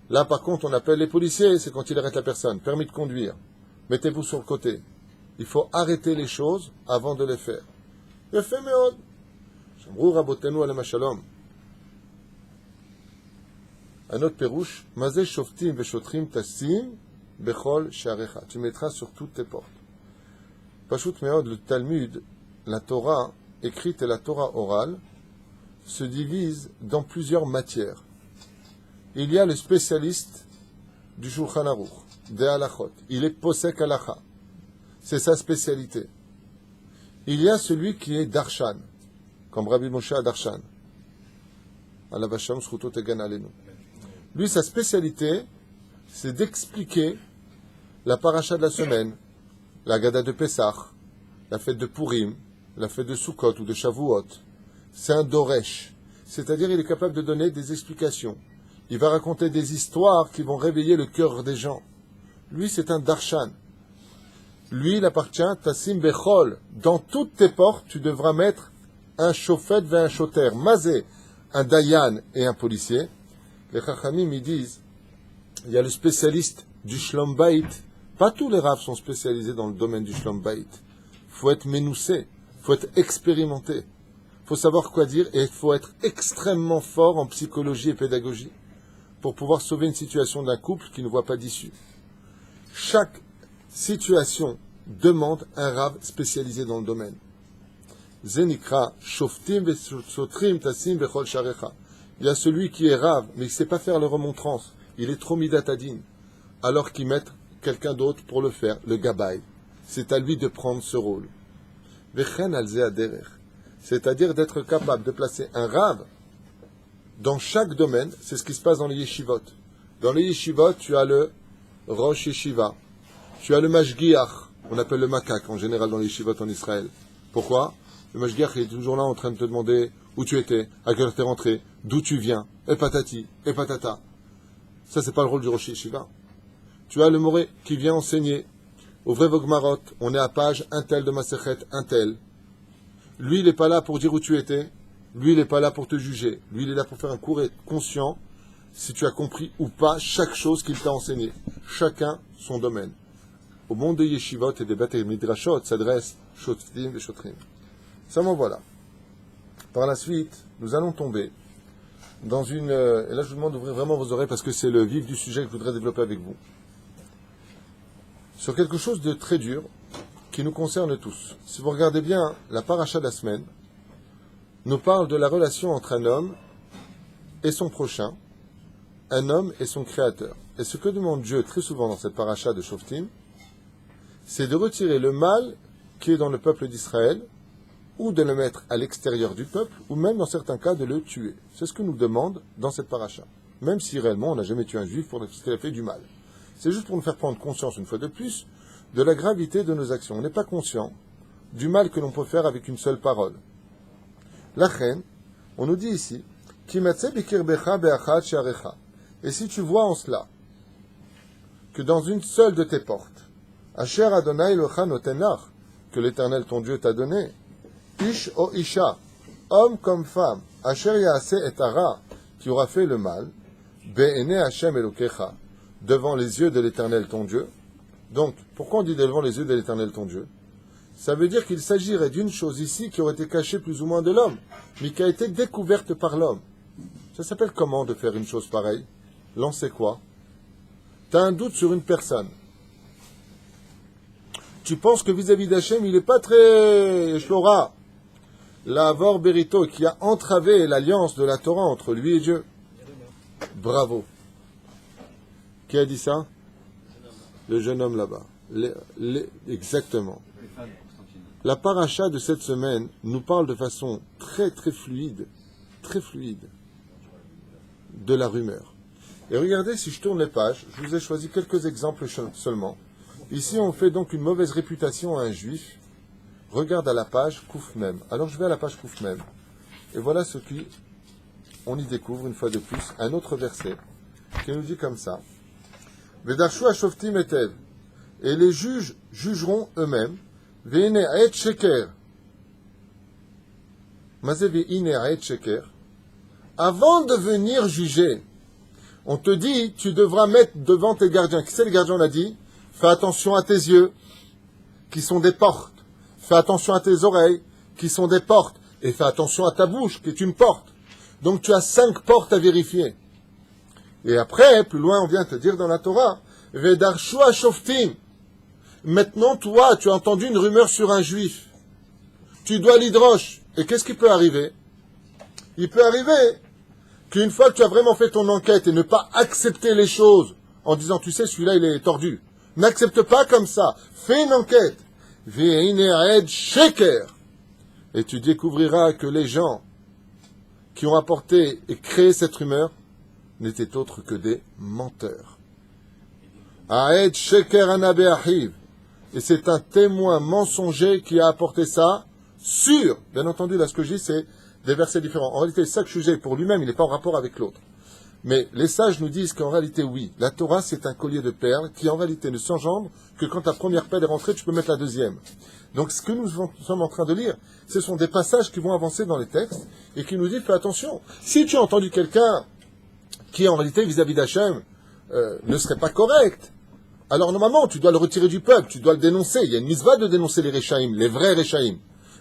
là par contre on appelle les policiers, c'est quand ils arrêtent la personne. Permis de conduire, mettez-vous sur le côté. Il faut arrêter les choses avant de les faire. Yefé meod. Shamru rabotenu alem shalom. Un autre pérouche, mazé shoftim veshotrim tassim bechol sharecha. Tu mettras sur toutes tes portes. Pashut meod, le Talmud, la Torah écrite et la Torah orale se divise dans plusieurs matières. Il y a le spécialiste du Shulchan Aruch, des halachot. Il est posek halacha. C'est sa spécialité. Il y a celui qui est darshan, comme Rabbi Moshe Darshan. Allah vasham zchuto tegan alenu. Lui, sa spécialité, c'est d'expliquer la paracha de la semaine, la Gada de Pessah, la fête de Purim, la fête de Sukkot ou de Shavuot. C'est un Doresh. C'est-à-dire, il est capable de donner des explications. Il va raconter des histoires qui vont réveiller le cœur des gens. Lui, c'est un Darshan. Lui, il appartient Tassim Bechol. Dans toutes tes portes, tu devras mettre un chauffet et un choter. Mazé, un Dayan et un policier. Les Chachamim, ils disent, il y a le spécialiste du Shlom Bayit. Pas tous les raves sont spécialisés dans le domaine du Shlom Bayit. Il faut être ménoussé, il faut être expérimenté. Il faut savoir quoi dire et il faut être extrêmement fort en psychologie et pédagogie pour pouvoir sauver une situation d'un couple qui ne voit pas d'issue. Chaque situation demande un rave spécialisé dans le domaine. Zenikra, shoftim vesotrim tassim bechol sharecha. Il y a celui qui est rave, mais il ne sait pas faire le remontrance. Il est trop midatadine. Alors qu'il met quelqu'un d'autre pour le faire, le gabay. C'est à lui de prendre ce rôle. Vechen alze aderer. C'est-à-dire d'être capable de placer un rave dans chaque domaine. C'est ce qui se passe dans les yeshivot. Dans les yeshivot, tu as le rosh yeshiva. Tu as le mashgiach. On appelle le macaque en général dans les yeshivot en Israël. Pourquoi? Le mashgiach il est toujours là en train de te demander où tu étais, à quelle heure tu es rentré, d'où tu viens, et patati, et patata. Ça, c'est pas le rôle du rosh yeshiva. Tu as le moré qui vient enseigner. Ouvrez vos gmarot, on est à page un tel de Masechet, un tel. Lui, il n'est pas là pour dire où tu étais. Lui, il n'est pas là pour te juger. Lui, il est là pour faire un cours et être conscient si tu as compris ou pas chaque chose qu'il t'a enseigné. Chacun son domaine. Au monde des yeshivot et des beth midrashot s'adresse shoftim et shotrim. Seulement voilà. Par la suite, nous allons tomber dans une... et là, je vous demande d'ouvrir vraiment vos oreilles parce que c'est le vif du sujet que je voudrais développer avec vous. Sur quelque chose de très dur qui nous concerne tous. Si vous regardez bien, la paracha de la semaine nous parle de la relation entre un homme et son prochain, un homme et son créateur. Et ce que demande Dieu très souvent dans cette paracha de Shoftim, c'est de retirer le mal qui est dans le peuple d'Israël, ou de le mettre à l'extérieur du peuple, ou même dans certains cas de le tuer. C'est ce que nous demande dans cette paracha. Même si réellement on n'a jamais tué un juif pour ce qu'il a fait du mal. C'est juste pour nous faire prendre conscience une fois de plus de la gravité de nos actions. On n'est pas conscient du mal que l'on peut faire avec une seule parole. La reine, on nous dit ici, et si tu vois en cela que dans une seule de tes portes, Asher Adonai Elocha notenach, que l'Éternel ton Dieu t'a donné, Ish o Isha, homme comme femme, Asher Yaase et Ara, qui aura fait le mal, Be'ene Hashem Elokecha, devant les yeux de l'Éternel ton Dieu. Donc, pourquoi on dit devant les yeux de l'Éternel ton Dieu? Ça veut dire qu'il s'agirait d'une chose ici qui aurait été cachée plus ou moins de l'homme, mais qui a été découverte par l'homme. Ça s'appelle comment de faire une chose pareille? L'on sait quoi? Tu as un doute sur une personne. Tu penses que vis-à-vis d'Hachem, il n'est pas très Shora, la Vor Berito, qui a entravé l'alliance de la Torah entre lui et Dieu. Bravo. Qui a dit ça? Le jeune homme là-bas. Exactement. La paracha de cette semaine nous parle de façon très fluide, de la rumeur. Et regardez, si je tourne les pages, je vous ai choisi quelques exemples seulement. Ici, on fait donc une mauvaise réputation à un juif. Regarde à la page Kouf Mem. Alors je vais à la page Kouf Mem. Et voilà ce qu'on y découvre une fois de plus, un autre verset qui nous dit comme ça. Vedarshu Ashoftim etev. Et les juges jugeront eux-mêmes. Veine aet sheker. Mazé veine aet sheker. Avant de venir juger, on te dit, tu devras mettre devant tes gardiens. Qui c'est le gardien, on a dit? Fais attention à tes yeux, qui sont des portes. Fais attention à tes oreilles, qui sont des portes. Et fais attention à ta bouche, qui est une porte. Donc tu as 5 portes à vérifier. Et après, plus loin, on vient te dire dans la Torah, Vedarshu Ashoftim. Maintenant, toi, tu as entendu une rumeur sur un juif. Tu dois l'hydroche. Et qu'est-ce qui peut arriver? Il peut arriver qu'une fois que tu as vraiment fait ton enquête et ne pas accepter les choses en disant, tu sais, celui-là, il est tordu. N'accepte pas comme ça. Fais une enquête. Et tu découvriras que les gens qui ont apporté et créé cette rumeur n'étaient autres que des menteurs. Aed Sheker Anabe Ahiv. Et c'est un témoin mensonger qui a apporté ça sur, bien entendu, là ce que je dis, c'est des versets différents. En réalité, chaque sujet pour lui-même, il n'est pas en rapport avec l'autre. Mais les sages nous disent qu'en réalité, oui, la Torah, c'est un collier de perles qui, en réalité, ne s'engendre que quand ta première perle est rentrée, tu peux mettre la deuxième. Donc, ce que nous sommes en train de lire, ce sont des passages qui vont avancer dans les textes et qui nous disent, fais attention. Si tu as entendu quelqu'un qui, en réalité, vis-à-vis d'Hachem, ne serait pas correct, alors normalement, tu dois le retirer du peuple, tu dois le dénoncer. Il y a une mitzvah de dénoncer les Réchaïm, les vrais Réchaïm.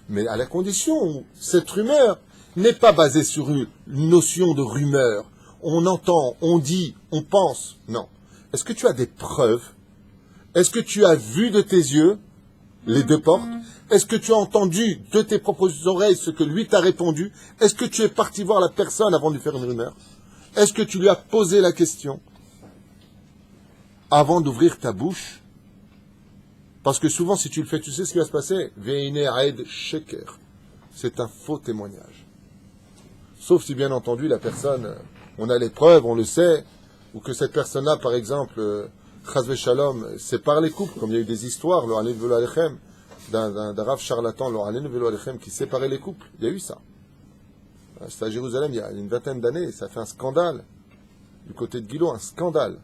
Mais à la condition où cette rumeur n'est pas basée sur une notion de rumeur. On entend, on dit, on pense. Non. Est-ce que tu as des preuves? Est-ce que tu as vu de tes yeux les 2 portes? Est-ce que tu as entendu de tes propres oreilles ce que lui t'a répondu? Est-ce que tu es parti voir la personne avant de lui faire une rumeur? Est-ce que tu lui as posé la question avant d'ouvrir ta bouche? Parce que souvent, si tu le fais, tu sais ce qui va se passer. Veine aed sheker. C'est un faux témoignage. Sauf si, bien entendu, la personne, on a les preuves, on le sait, ou que cette personne-là, par exemple, Chazve Shalom, sépare les couples, comme il y a eu des histoires, le Halel Velo Alechem, d'un Rav charlatan, le Halel Velo Alechem, qui séparait les couples. Il y a eu ça. C'était à Jérusalem il y a une 20aine d'années, ça a fait un scandale. Du côté de Guilo, un scandale.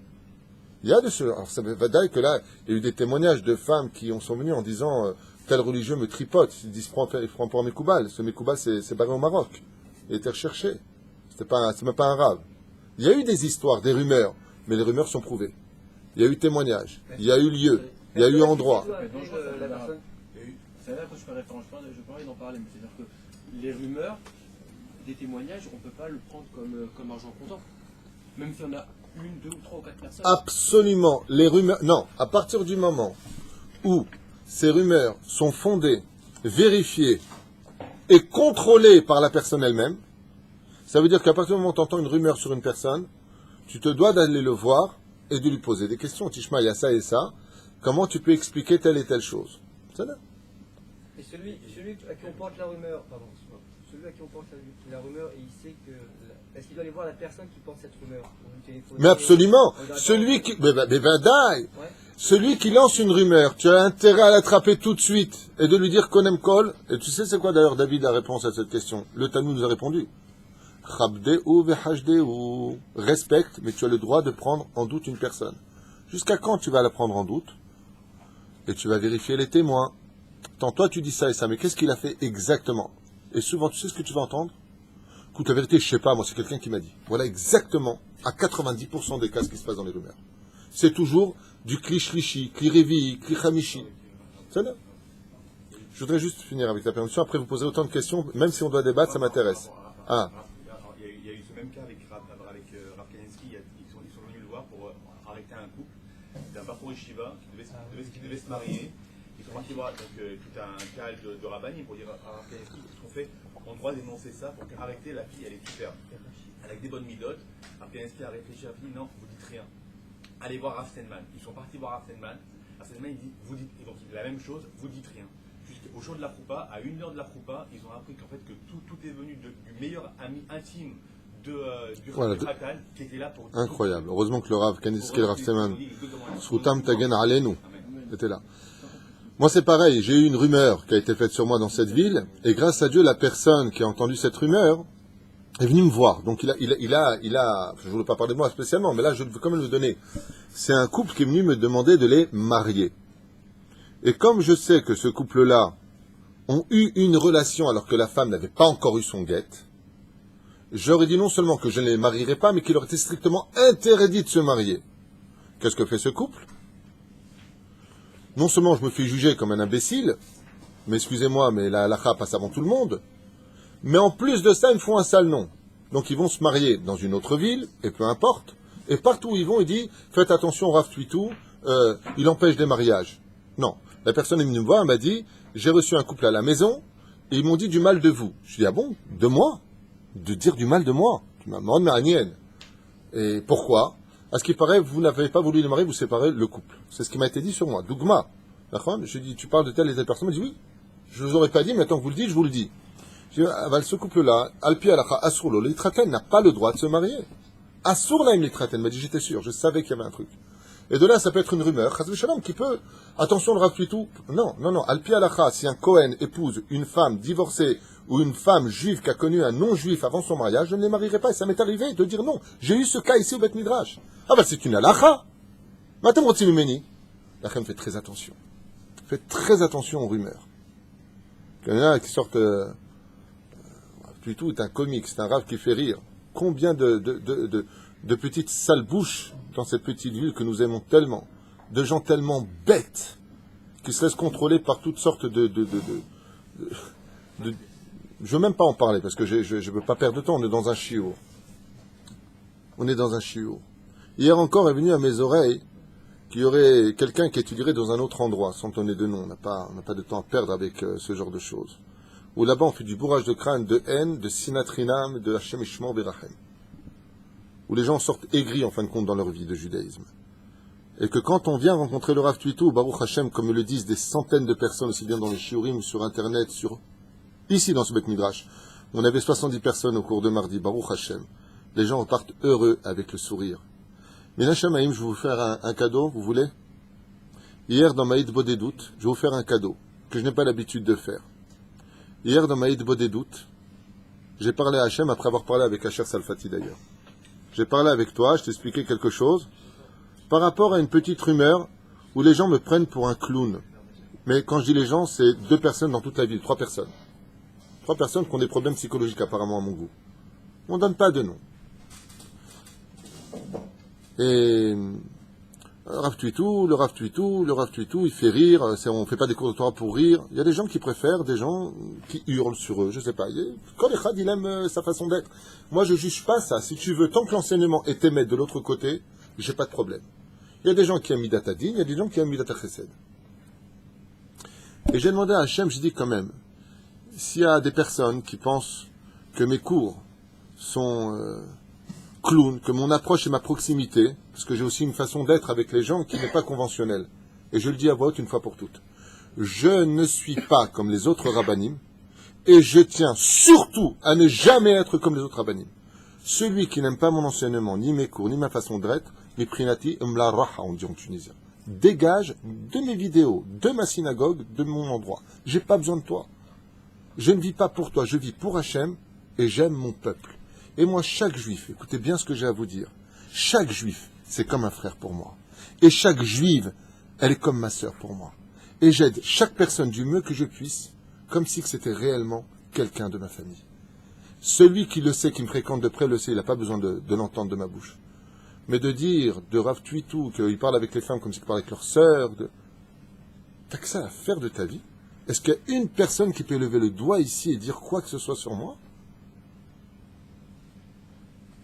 Il y a de ce... Alors, ça veut dire que là, il y a eu des témoignages de femmes qui sont venues en disant tel religieux me tripote. Ils disent il prend pour un Mekoubal. Ce Mekoubal, c'est barré au Maroc. Il a été recherché. C'est même pas un rave. Il y a eu des histoires, des rumeurs, mais les rumeurs sont prouvées. Il y a eu témoignages, il y a eu lieu, il y a eu endroit. C'est là que je fais référence, je parlais d'en parler, mais c'est-à-dire que les rumeurs, des témoignages, on ne peut pas le prendre comme argent comptant. Même si on a une, deux ou trois ou quatre personnes. Absolument. Les rumeurs. Non, à partir du moment où ces rumeurs sont fondées, vérifiées et contrôlées par la personne elle-même, ça veut dire qu'à partir du moment où tu entends une rumeur sur une personne, tu te dois d'aller le voir et de lui poser des questions. Tishma, il y a ça et ça. Comment tu peux expliquer telle et telle chose? C'est là. Et celui à qui on porte la rumeur, pardon, celui à qui on porte la rumeur et il sait que... Est-ce qu'il doit aller voir la personne qui porte cette rumeur? Mais absolument. Celui qui... Celui qui lance une rumeur, tu as intérêt à l'attraper tout de suite et de lui dire konem kol. Et tu sais c'est quoi d'ailleurs, David, la réponse à cette question? Le Talmud nous a répondu. Chabdeu vehashdeu. Respecte, mais tu as le droit de prendre en doute une personne. Jusqu'à quand tu vas la prendre en doute? Et tu vas vérifier les témoins. Tant toi tu dis ça et ça, mais qu'est-ce qu'il a fait exactement? Et souvent, tu sais ce que tu vas entendre? Écoute, la vérité, je sais pas, moi c'est quelqu'un qui m'a dit. Voilà exactement, à 90% des cas, ce qui se passe dans les rumeurs. C'est toujours du kli-shlishi, kli-revi, kli-chamishi. C'est là. Je voudrais juste finir avec la permission, après vous posez autant de questions, même si on doit débattre, ça m'intéresse. Ah. Il y a eu ce même cas avec Rav Kanievski, ils sont venus le voir pour arrêter un couple d'un Bachour Yeshiva qui devait se marier. Ils sont partis voir tout un cas de rabbin pour dire à Rav Kanievski, qu'est-ce qu'on fait? On doit dénoncer ça pour arrêter la fille, elle est superbe. Avec des bonnes midotes, Rav Kanievski a réfléchi, a dit non, vous dites rien. Allez voir Rav Steinman. Ils sont partis voir Rav Steinman. Rav Steinman, il dit, vous dites, et donc la même chose, vous dites rien. Jusqu'au jour de la Choupa, à 1 heure de la Choupa, ils ont appris qu'en fait que tout est venu du meilleur ami intime du Khatal qui était là pour... Incroyable. Heureusement que le Rav Kanievski et le Rav Steinman, Srutam Tagen Alenu, était là. Moi c'est pareil, j'ai eu une rumeur qui a été faite sur moi dans cette ville, et grâce à Dieu, la personne qui a entendu cette rumeur est venue me voir. Donc il a, je ne voulais pas parler de moi spécialement, mais là je veux quand même le donner. C'est un couple qui est venu me demander de les marier. Et comme je sais que ce couple-là ont eu une relation alors que la femme n'avait pas encore eu son guette, j'aurais dit non seulement que je ne les marierais pas, mais qu'il leur était strictement interdit de se marier. Qu'est-ce que fait ce couple? Non seulement je me fais juger comme un imbécile, mais excusez-moi, mais la halakha passe avant tout le monde, mais en plus de ça, ils me font un sale nom. Donc ils vont se marier dans une autre ville, et peu importe, et partout où ils vont, ils disent « Faites attention, Rav Twitou, il empêche des mariages. » Non. La personne est venue me voir, elle m'a dit « J'ai reçu un couple à la maison, et ils m'ont dit du mal de vous. » Je dis « Ah bon? De moi? De dire du mal de moi? Tu m'as demandé ma nienne. Et pourquoi? À ce qui paraît, vous n'avez pas voulu les marier, vous séparez le couple. C'est ce qui m'a été dit sur moi. Dougma. Je dis, tu parles de telle et telle personne? Il m'a dit, oui. Je ne vous aurais pas dit, mais tant que vous le dites, je vous le dis. Je dis, ce couple-là, Alpi Alacha Asroul, l'Itraten n'a pas le droit de se marier. Assour là, l'Itraten m'a dit, j'étais sûr, je savais qu'il y avait un truc. Et de là, ça peut être une rumeur, Chazvé Shalom, qui peut, attention, le Rav Twitou, non, Alpi Alacha, si un Cohen épouse une femme divorcée, ou une femme juive qui a connu un non-juif avant son mariage, je ne les marierai pas. Et ça m'est arrivé de dire non. J'ai eu ce cas ici au Beth Midrash. Ah ben c'est une halakha. Matam Rotimimeni. Lachem, fait très attention. Faites très attention aux rumeurs. Il y en a qui sortent... Plutôt, c'est un comique, c'est un rave qui fait rire. Combien de petites sales bouches dans cette petite ville que nous aimons tellement. De gens tellement bêtes qui se laissent contrôler par toutes sortes je ne veux même pas en parler, parce que je ne veux pas perdre de temps, on est dans un chiot. On est dans un chiot. Hier encore est venu à mes oreilles qu'il y aurait quelqu'un qui étudierait dans un autre endroit, sans donner de nom, on n'a pas de temps à perdre avec ce genre de choses. Où là-bas on fait du bourrage de crâne, de haine, de sinatrinam, de Hashem Ishmor Berachem. Où les gens sortent aigris en fin de compte dans leur vie de judaïsme. Et que quand on vient rencontrer le Rav Twitou, Baruch Hashem, comme le disent des centaines de personnes, aussi bien dans les shiurim, sur internet, ici dans ce Beth Midrash, on avait 70 personnes au cours de mardi, Baruch Hashem. Les gens repartent heureux avec le sourire. Mais Hashemaim, je vais vous faire un cadeau, vous voulez? Hier dans Maïd Bodedout, je vais vous faire un cadeau que je n'ai pas l'habitude de faire. Hier dans Maïd Bodedout, j'ai parlé à Hachem après avoir parlé avec Asher Salfati d'ailleurs. J'ai parlé avec toi, je t'ai expliqué quelque chose. par rapport à une petite rumeur où les gens me prennent pour un clown. Mais quand je dis les gens, c'est 2 personnes dans toute la ville, 3 personnes. 3 personnes qui ont des problèmes psychologiques apparemment à mon goût. On ne donne pas de nom. Et Rav Tuitou, le Rav Tuitou, il fait rire, on ne fait pas des cours de Torah pour rire. Il y a des gens qui préfèrent des gens qui hurlent sur eux, je ne sais pas. Quand Echad, il aime sa façon d'être. Moi, je ne juge pas ça. Si tu veux, tant que l'enseignement est aimé de l'autre côté, j'ai pas de problème. Il y a des gens qui aiment Midat Adin, il y a des gens qui aiment Midat Chesed. Et j'ai demandé à Hachem, j'ai dit quand même, s'il y a des personnes qui pensent que mes cours sont clowns, que mon approche et ma proximité, parce que j'ai aussi une façon d'être avec les gens qui n'est pas conventionnelle, et je le dis à voix haute une fois pour toutes, je ne suis pas comme les autres rabbanim, et je tiens surtout à ne jamais être comme les autres rabbanim. Celui qui n'aime pas mon enseignement, ni mes cours, ni ma façon d'être, mi prinati umla raha, on dit en tunisien. Dégage de mes vidéos, de ma synagogue, de mon endroit. J'ai pas besoin de toi. Je ne vis pas pour toi, je vis pour Hachem, et j'aime mon peuple. Et moi, chaque juif, écoutez bien ce que j'ai à vous dire, chaque juif, c'est comme un frère pour moi. Et chaque juive, elle est comme ma sœur pour moi. Et j'aide chaque personne du mieux que je puisse, comme si c'était réellement quelqu'un de ma famille. Celui qui le sait, qui me fréquente de près, le sait, il n'a pas besoin de l'entendre de ma bouche. Mais de dire de Rav Tuitou qu'il parle avec les femmes comme s'il parlait avec leurs sœurs, t'as que ça à faire de ta vie? Est-ce qu'il y a une personne qui peut lever le doigt ici et dire quoi que ce soit sur moi?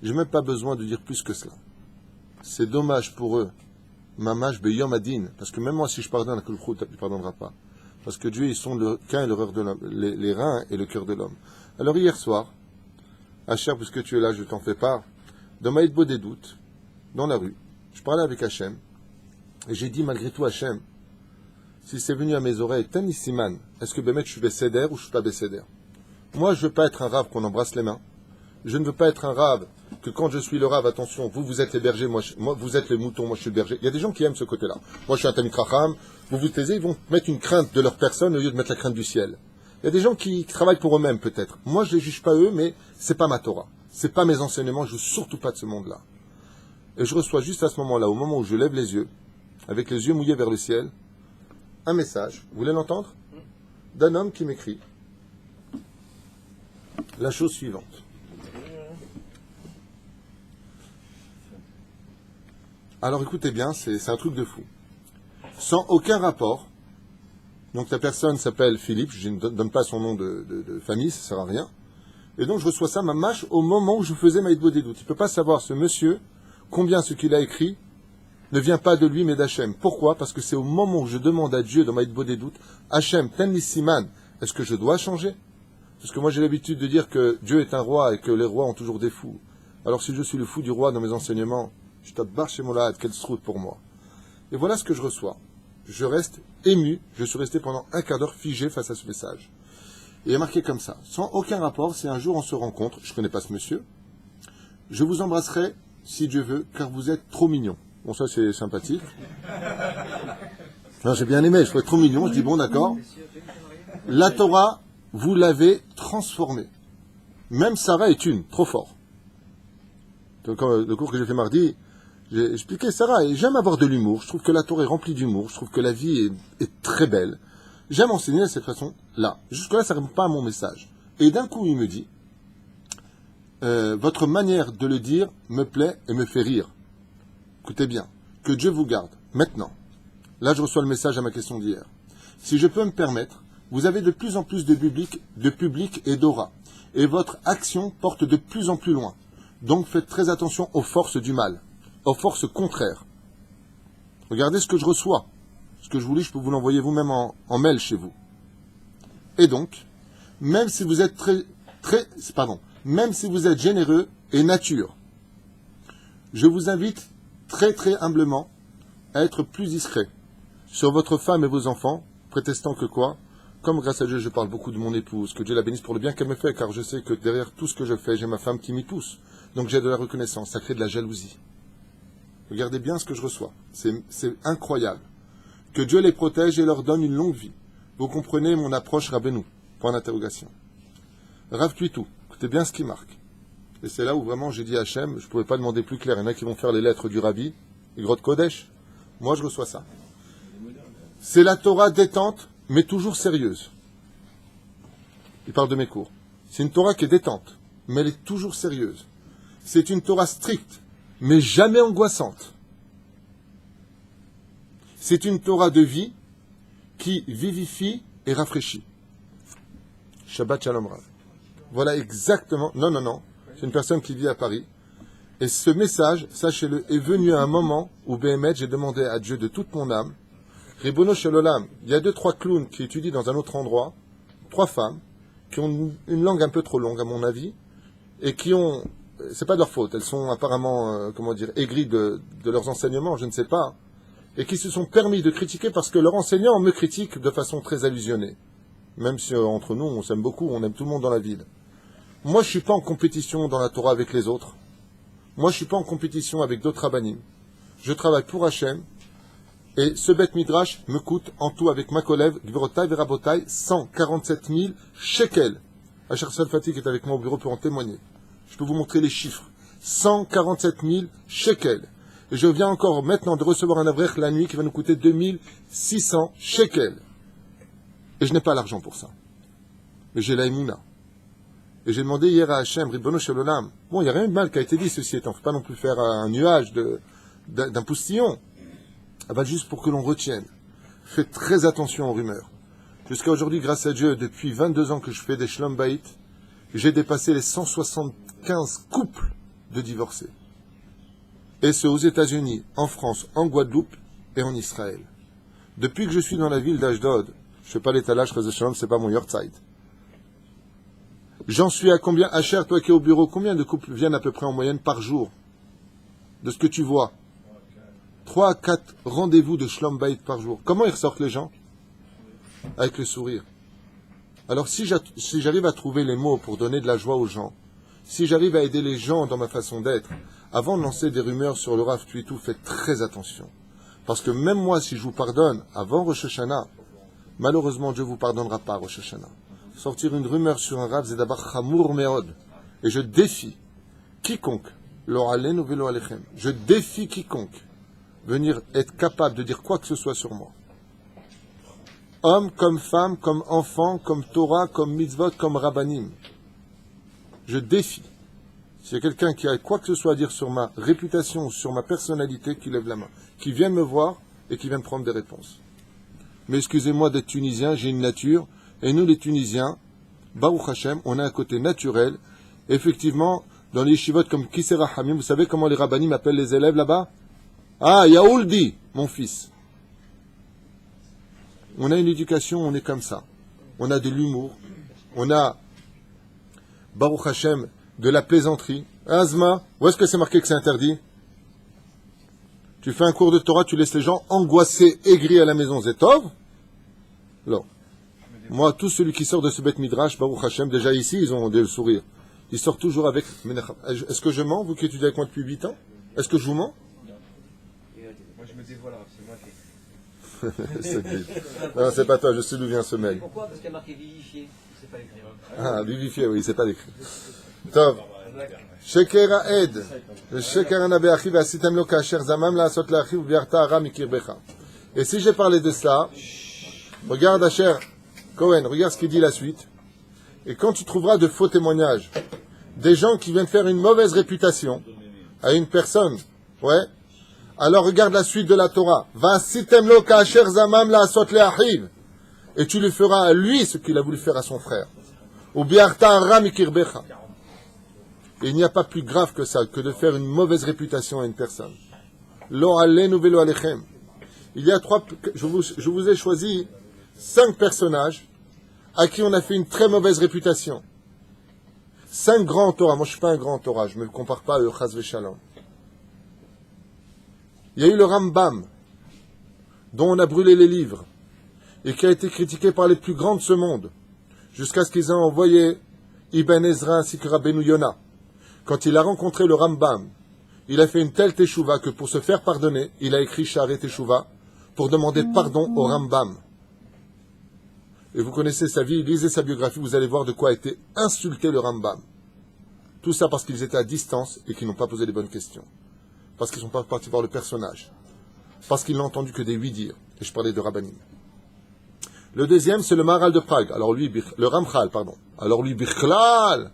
J'ai même pas besoin de dire plus que cela. C'est dommage pour eux. Mamash beyom adin. Parce que même moi, si je pardonne, il ne pardonnera pas. Parce que Dieu, ils sont le quin et l'horreur de l'homme, les reins et le cœur de l'homme. Alors hier soir, Hachem, puisque tu es là, je t'en fais part, dans Maïd Bo des doutes, dans la rue, je parlais avec Hachem, et j'ai dit malgré tout Hachem, si c'est venu à mes oreilles, Tani Siman, est-ce que Bémet je suis Besséder ou je suis pas Besséder? Moi, je ne veux pas être un rave qu'on embrasse les mains. Je ne veux pas être un rave que quand je suis le rave, attention, vous êtes les bergers, moi vous êtes les moutons, moi je suis le berger. Il y a des gens qui aiment ce côté-là. Moi je suis un Tamid Racham, vous vous taisez, ils vont mettre une crainte de leur personne au lieu de mettre la crainte du ciel. Il y a des gens qui travaillent pour eux-mêmes peut-être. Moi je ne les juge pas eux, mais c'est pas ma Torah. C'est pas mes enseignements, je ne veux surtout pas de ce monde-là. Et je reçois juste à ce moment-là, au moment où je lève les yeux, avec les yeux mouillés vers le ciel, un message, vous voulez l'entendre? D'un homme qui m'écrit la chose suivante. Alors écoutez bien, c'est un truc de fou. Sans aucun rapport, donc la personne s'appelle Philippe, je ne donne pas son nom de famille, ça ne sert à rien, et donc je reçois ça, ma mâche, au moment où je faisais Maïd Bo des doutes. Il ne peut pas savoir, ce monsieur, combien ce qu'il a écrit ne vient pas de lui, mais d'Hachem. Pourquoi? Parce que c'est au moment où je demande à Dieu, dans Maïd Bo des doutes, Hachem, ten li siman, est-ce que je dois changer? Parce que moi j'ai l'habitude de dire que Dieu est un roi et que les rois ont toujours des fous. Alors si je suis le fou du roi dans mes enseignements, je tape bar chez Molad, quel sroute pour moi. Et voilà ce que je reçois. Je reste ému, je suis resté pendant un quart d'heure figé face à ce message. Et il est marqué comme ça, sans aucun rapport, si un jour on se rencontre, je ne connais pas ce monsieur, je vous embrasserai, si Dieu veut, car vous êtes trop mignon. Bon, ça c'est sympathique. Non, j'ai bien aimé, je trouvais trop mignon, je dis bon d'accord. La Torah, vous l'avez transformée. Même Sarah est une, trop fort. Donc, le cours que j'ai fait mardi, j'ai expliqué Sarah, et j'aime avoir de l'humour, je trouve que la Torah est remplie d'humour, je trouve que la vie est très belle. J'aime enseigner de cette façon-là. Jusque-là, ça ne répond pas à mon message. Et d'un coup, il me dit, votre manière de le dire me plaît et me fait rire. Écoutez bien, que Dieu vous garde. Maintenant, là je reçois le message à ma question d'hier. Si je peux me permettre, vous avez de plus en plus de public et d'aura. Et votre action porte de plus en plus loin. Donc faites très attention aux forces du mal, aux forces contraires. Regardez ce que je reçois. Ce que je vous lis, je peux vous l'envoyer vous-même en mail chez vous. Et donc, même si vous êtes même si vous êtes généreux et nature, je vous invite très très humblement à être plus discret sur votre femme et vos enfants, prétestant que quoi? Comme grâce à Dieu, je parle beaucoup de mon épouse, que Dieu la bénisse pour le bien qu'elle me fait, car je sais que derrière tout ce que je fais, j'ai ma femme qui m'y pousse. Donc j'ai de la reconnaissance, ça crée de la jalousie. Regardez bien ce que je reçois. C'est incroyable. Que Dieu les protège et leur donne une longue vie. Vous comprenez mon approche Rabbeinu? Point d'interrogation. Rav Tuitou, écoutez bien ce qui marque. Et c'est là où vraiment j'ai dit à Hachem, je ne pouvais pas demander plus clair. Il y en a qui vont faire les lettres du Rabbi, Igrot Kodesh. Moi, je reçois ça. C'est la Torah détente, mais toujours sérieuse. Il parle de mes cours. C'est une Torah qui est détente, mais elle est toujours sérieuse. C'est une Torah stricte, mais jamais angoissante. C'est une Torah de vie qui vivifie et rafraîchit. Shabbat Shalom Rav. Voilà exactement... Non. C'est une personne qui vit à Paris. Et ce message, sachez-le, est venu à un moment où Béhémet, j'ai demandé à Dieu de toute mon âme, Ribono Shel Olam, il y a 2-3 clowns qui étudient dans un autre endroit, 3 femmes, qui ont une langue un peu trop longue à mon avis, et qui ont... C'est pas de leur faute, elles sont apparemment, aigries de leurs enseignements, je ne sais pas, et qui se sont permis de critiquer parce que leur enseignant me critique de façon très allusionnée. Même si entre nous, on s'aime beaucoup, on aime tout le monde dans la ville. Moi, je suis pas en compétition dans la Torah avec les autres. Moi, je suis pas en compétition avec d'autres rabbinim. Je travaille pour Hachem, et ce Beth Midrash me coûte en tout avec ma collègue, Gvirotai Verabotai, 147 000 shekels. Asher Salfati qui est avec moi au bureau peut en témoigner. Je peux vous montrer les chiffres. 147 000 shekels. Et je viens encore maintenant de recevoir un avrech la nuit qui va nous coûter 2600 shekels. Et je n'ai pas l'argent pour ça. Mais j'ai la émouna. Et j'ai demandé hier à Hachem, Ribono Shel Olam. Bon, il n'y a rien de mal qui a été dit, ceci étant. Il ne faut pas non plus faire un nuage d'un poustillon. Ah ben, juste pour que l'on retienne. Faites très attention aux rumeurs. Jusqu'à aujourd'hui, grâce à Dieu, depuis 22 ans que je fais des Shlom Bayit, j'ai dépassé les 175 couples de divorcés. Et ce aux États-Unis, en France, en Guadeloupe et en Israël. Depuis que je suis dans la ville d'Ashdod, je ne fais pas l'étalage, c'est pas mon Yortzeit. J'en suis à combien, Asher, toi qui es au bureau, combien de couples viennent à peu près en moyenne par jour? De ce que tu vois. 3 à 4 rendez-vous de Shlom Bayit par jour. Comment ils ressortent les gens? Avec le sourire. Alors si j'arrive à trouver les mots pour donner de la joie aux gens, si j'arrive à aider les gens dans ma façon d'être, avant de lancer des rumeurs sur le Rav Tuitou, faites très attention. Parce que même moi, si je vous pardonne avant Rosh Hashanah, malheureusement Dieu ne vous pardonnera pas à Rosh Hashanah. Sortir une rumeur sur un Rav, c'est d'abord Chamour Meod. Et je défie quiconque, Lo Aleinu Velo Alechem, je défie quiconque venir être capable de dire quoi que ce soit sur moi. Homme comme femme, comme enfant, comme Torah, comme mitzvot, comme rabbanim. Je défie. S'il y a quelqu'un qui a quoi que ce soit à dire sur ma réputation ou sur ma personnalité, qui lève la main. Qui vienne me voir et qui vienne prendre des réponses. Mais excusez-moi d'être tunisien, j'ai une nature. Et nous les Tunisiens, Baruch Hashem, on a un côté naturel. Effectivement, dans les yeshivot comme Kisera Hamim, vous savez comment les rabbanim appellent les élèves là-bas? Ah, Yaouldi, mon fils. On a une éducation, on est comme ça. On a de l'humour. On a, Baruch Hashem, de la plaisanterie. Azma, où est-ce que c'est marqué que c'est interdit? Tu fais un cours de Torah, tu laisses les gens angoissés, aigris à la maison. Zetov? Alors, moi, tout celui qui sort de ce Beth Midrash, Baruch Hashem, déjà ici, ils ont des sourires. Ils sortent toujours avec... Est-ce que je mens, vous qui étudiez avec moi depuis 8 ans? Est-ce que je vous mens? Moi, je me dévoile, c'est moi qui... Non, c'est pas toi, je sais d'où vient ce mail. Pourquoi? Parce qu'il y a marqué vivifié. C'est pas écrit. Ah, vivifié, oui, c'est pas l'écrit. Tov. Sheker ha'ed. Sheker ha'nabe achiv asitem lo kasher zamam la'asot la'achiv v'yarta hara mikirbecha. Et si j'ai parlé de ça, regarde Asher Cohen, regarde ce qu'il dit la suite. Et quand tu trouveras de faux témoignages, des gens qui viennent faire une mauvaise réputation à une personne, ouais, alors regarde la suite de la Torah. Va sitem lo kasher zamam la'asot la'achiv. Et tu lui feras à lui ce qu'il a voulu faire à son frère. Ou biarta hara mikirbecha. Et il n'y a pas plus grave que ça, que de faire une mauvaise réputation à une personne. Lo aleinu velo alechem. Il y a je vous ai choisi 5 personnages à qui on a fait une très mauvaise réputation. 5 grands Torah. Moi, je ne suis pas un grand Torah, je ne me compare pas à eux, chas v'shalom. Il y a eu le Rambam, dont on a brûlé les livres, et qui a été critiqué par les plus grands de ce monde, jusqu'à ce qu'ils aient envoyé Ibn Ezra ainsi que Rabbeinu Yonah. Quand il a rencontré le Rambam, il a fait une telle teshuva que pour se faire pardonner, il a écrit Sha'arei Teshuva pour demander pardon au Rambam. Et vous connaissez sa vie, lisez sa biographie, vous allez voir de quoi a été insulté le Rambam. Tout ça parce qu'ils étaient à distance et qu'ils n'ont pas posé les bonnes questions. parce qu'ils sont pas partis voir le personnage, parce qu'ils n'ont entendu que des oui-dire. Et je parlais de Rabbanim. Le deuxième, c'est le Maharal de Prague. Alors lui, le Ramchal, pardon. Alors lui, Bichlal,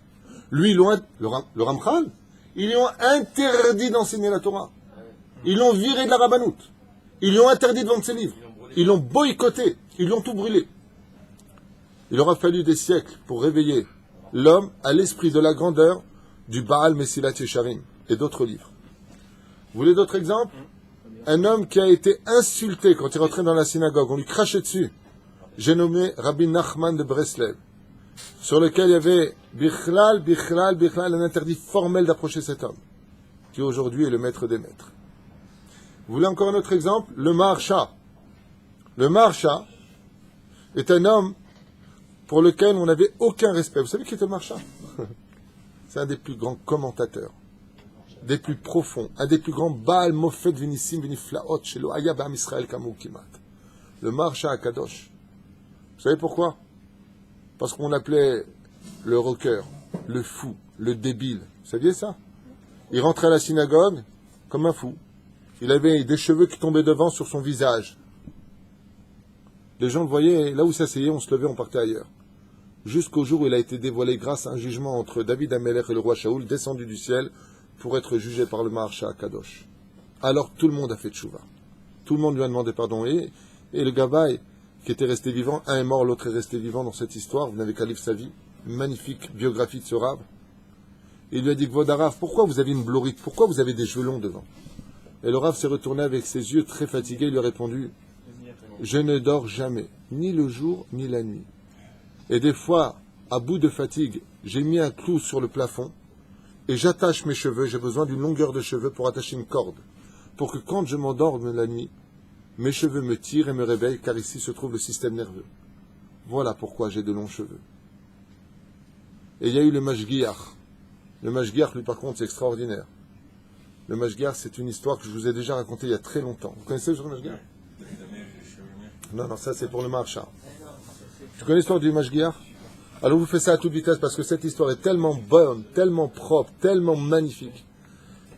lui, le Ramchal, ils lui ont interdit d'enseigner la Torah. Ils l'ont viré de la Rabbanout. Ils lui ont interdit de vendre ses livres. Ils l'ont boycotté. Ils l'ont tout brûlé. Il aura fallu des siècles pour réveiller l'homme à l'esprit de la grandeur du Baal Mesilat Yesharim et d'autres livres. Vous voulez d'autres exemples? Un homme qui a été insulté quand il rentrait dans la synagogue, on lui crachait dessus. J'ai nommé Rabbi Nachman de Breslev, sur lequel il y avait Bichlal, un interdit formel d'approcher cet homme, qui aujourd'hui est le maître des maîtres. Vous voulez encore un autre exemple? Le Maharsha. Le Maharsha est un homme pour lequel on n'avait aucun respect. Vous savez qui était le Maharsha? C'est un des plus grands commentateurs, des plus profonds, un des plus grands Baal Mofet Vinissim Viniflaot Shelo Aya Ba'am Israël Kamou Kimat. Le Maharsha Akadosh. Vous savez pourquoi? Parce qu'on l'appelait le rocker, le fou, le débile. Vous saviez ça? Il rentrait à la synagogue comme un fou. Il avait des cheveux qui tombaient devant sur son visage. Les gens le voyaient, là où il s'asseyait, on se levait, on partait ailleurs. Jusqu'au jour où il a été dévoilé grâce à un jugement entre David Amelech et le roi Shaoul, descendu du ciel, pour être jugé par le Maharsha Kadosh. Alors tout le monde a fait tchouva. Tout le monde lui a demandé pardon. Et le Gabaï, qui était resté vivant, un est mort, l'autre est resté vivant dans cette histoire, vous n'avez qu'à lire sa vie, magnifique biographie de ce Rav. Il lui a dit, Vodarav, pourquoi vous avez une blorite? Pourquoi vous avez des cheveux longs devant? Et le Rav s'est retourné avec ses yeux très fatigués, il lui a répondu, je ne dors jamais, ni le jour, ni la nuit. Et des fois, à bout de fatigue, j'ai mis un clou sur le plafond, et j'attache mes cheveux, j'ai besoin d'une longueur de cheveux pour attacher une corde, pour que quand je m'endorme la nuit, mes cheveux me tirent et me réveillent, car ici se trouve le système nerveux. Voilà pourquoi j'ai de longs cheveux. Et il y a eu le Mashgiach. Le Mashgiach, lui, par contre, c'est extraordinaire. Le Mashgiach, c'est une histoire que je vous ai déjà racontée il y a très longtemps. Vous connaissez le Mashgiach? Non, ça c'est pour le Maharsha. Tu connais l'histoire du Mashgiach? Alors vous faites ça à toute vitesse, parce que cette histoire est tellement bonne, tellement propre, tellement magnifique.